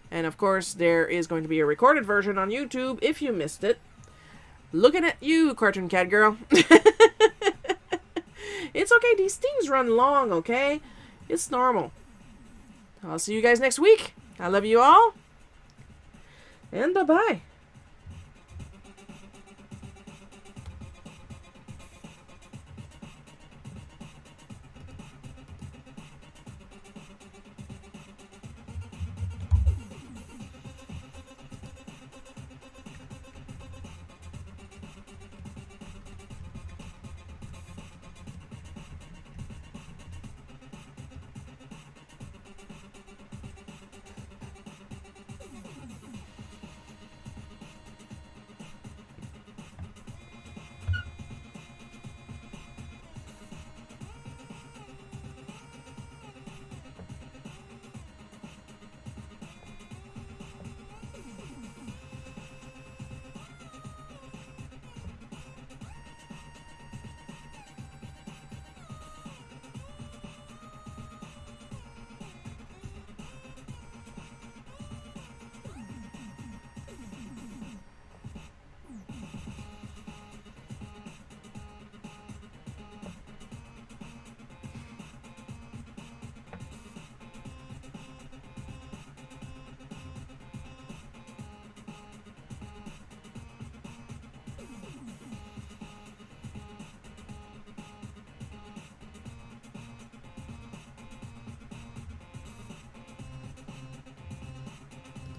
And, of course, there is going to be a recorded version on YouTube if you missed it. Looking at you, Cartoon Cat Girl. It's okay. These things run long, okay? It's normal. I'll see you guys next week. I love you all. And bye-bye.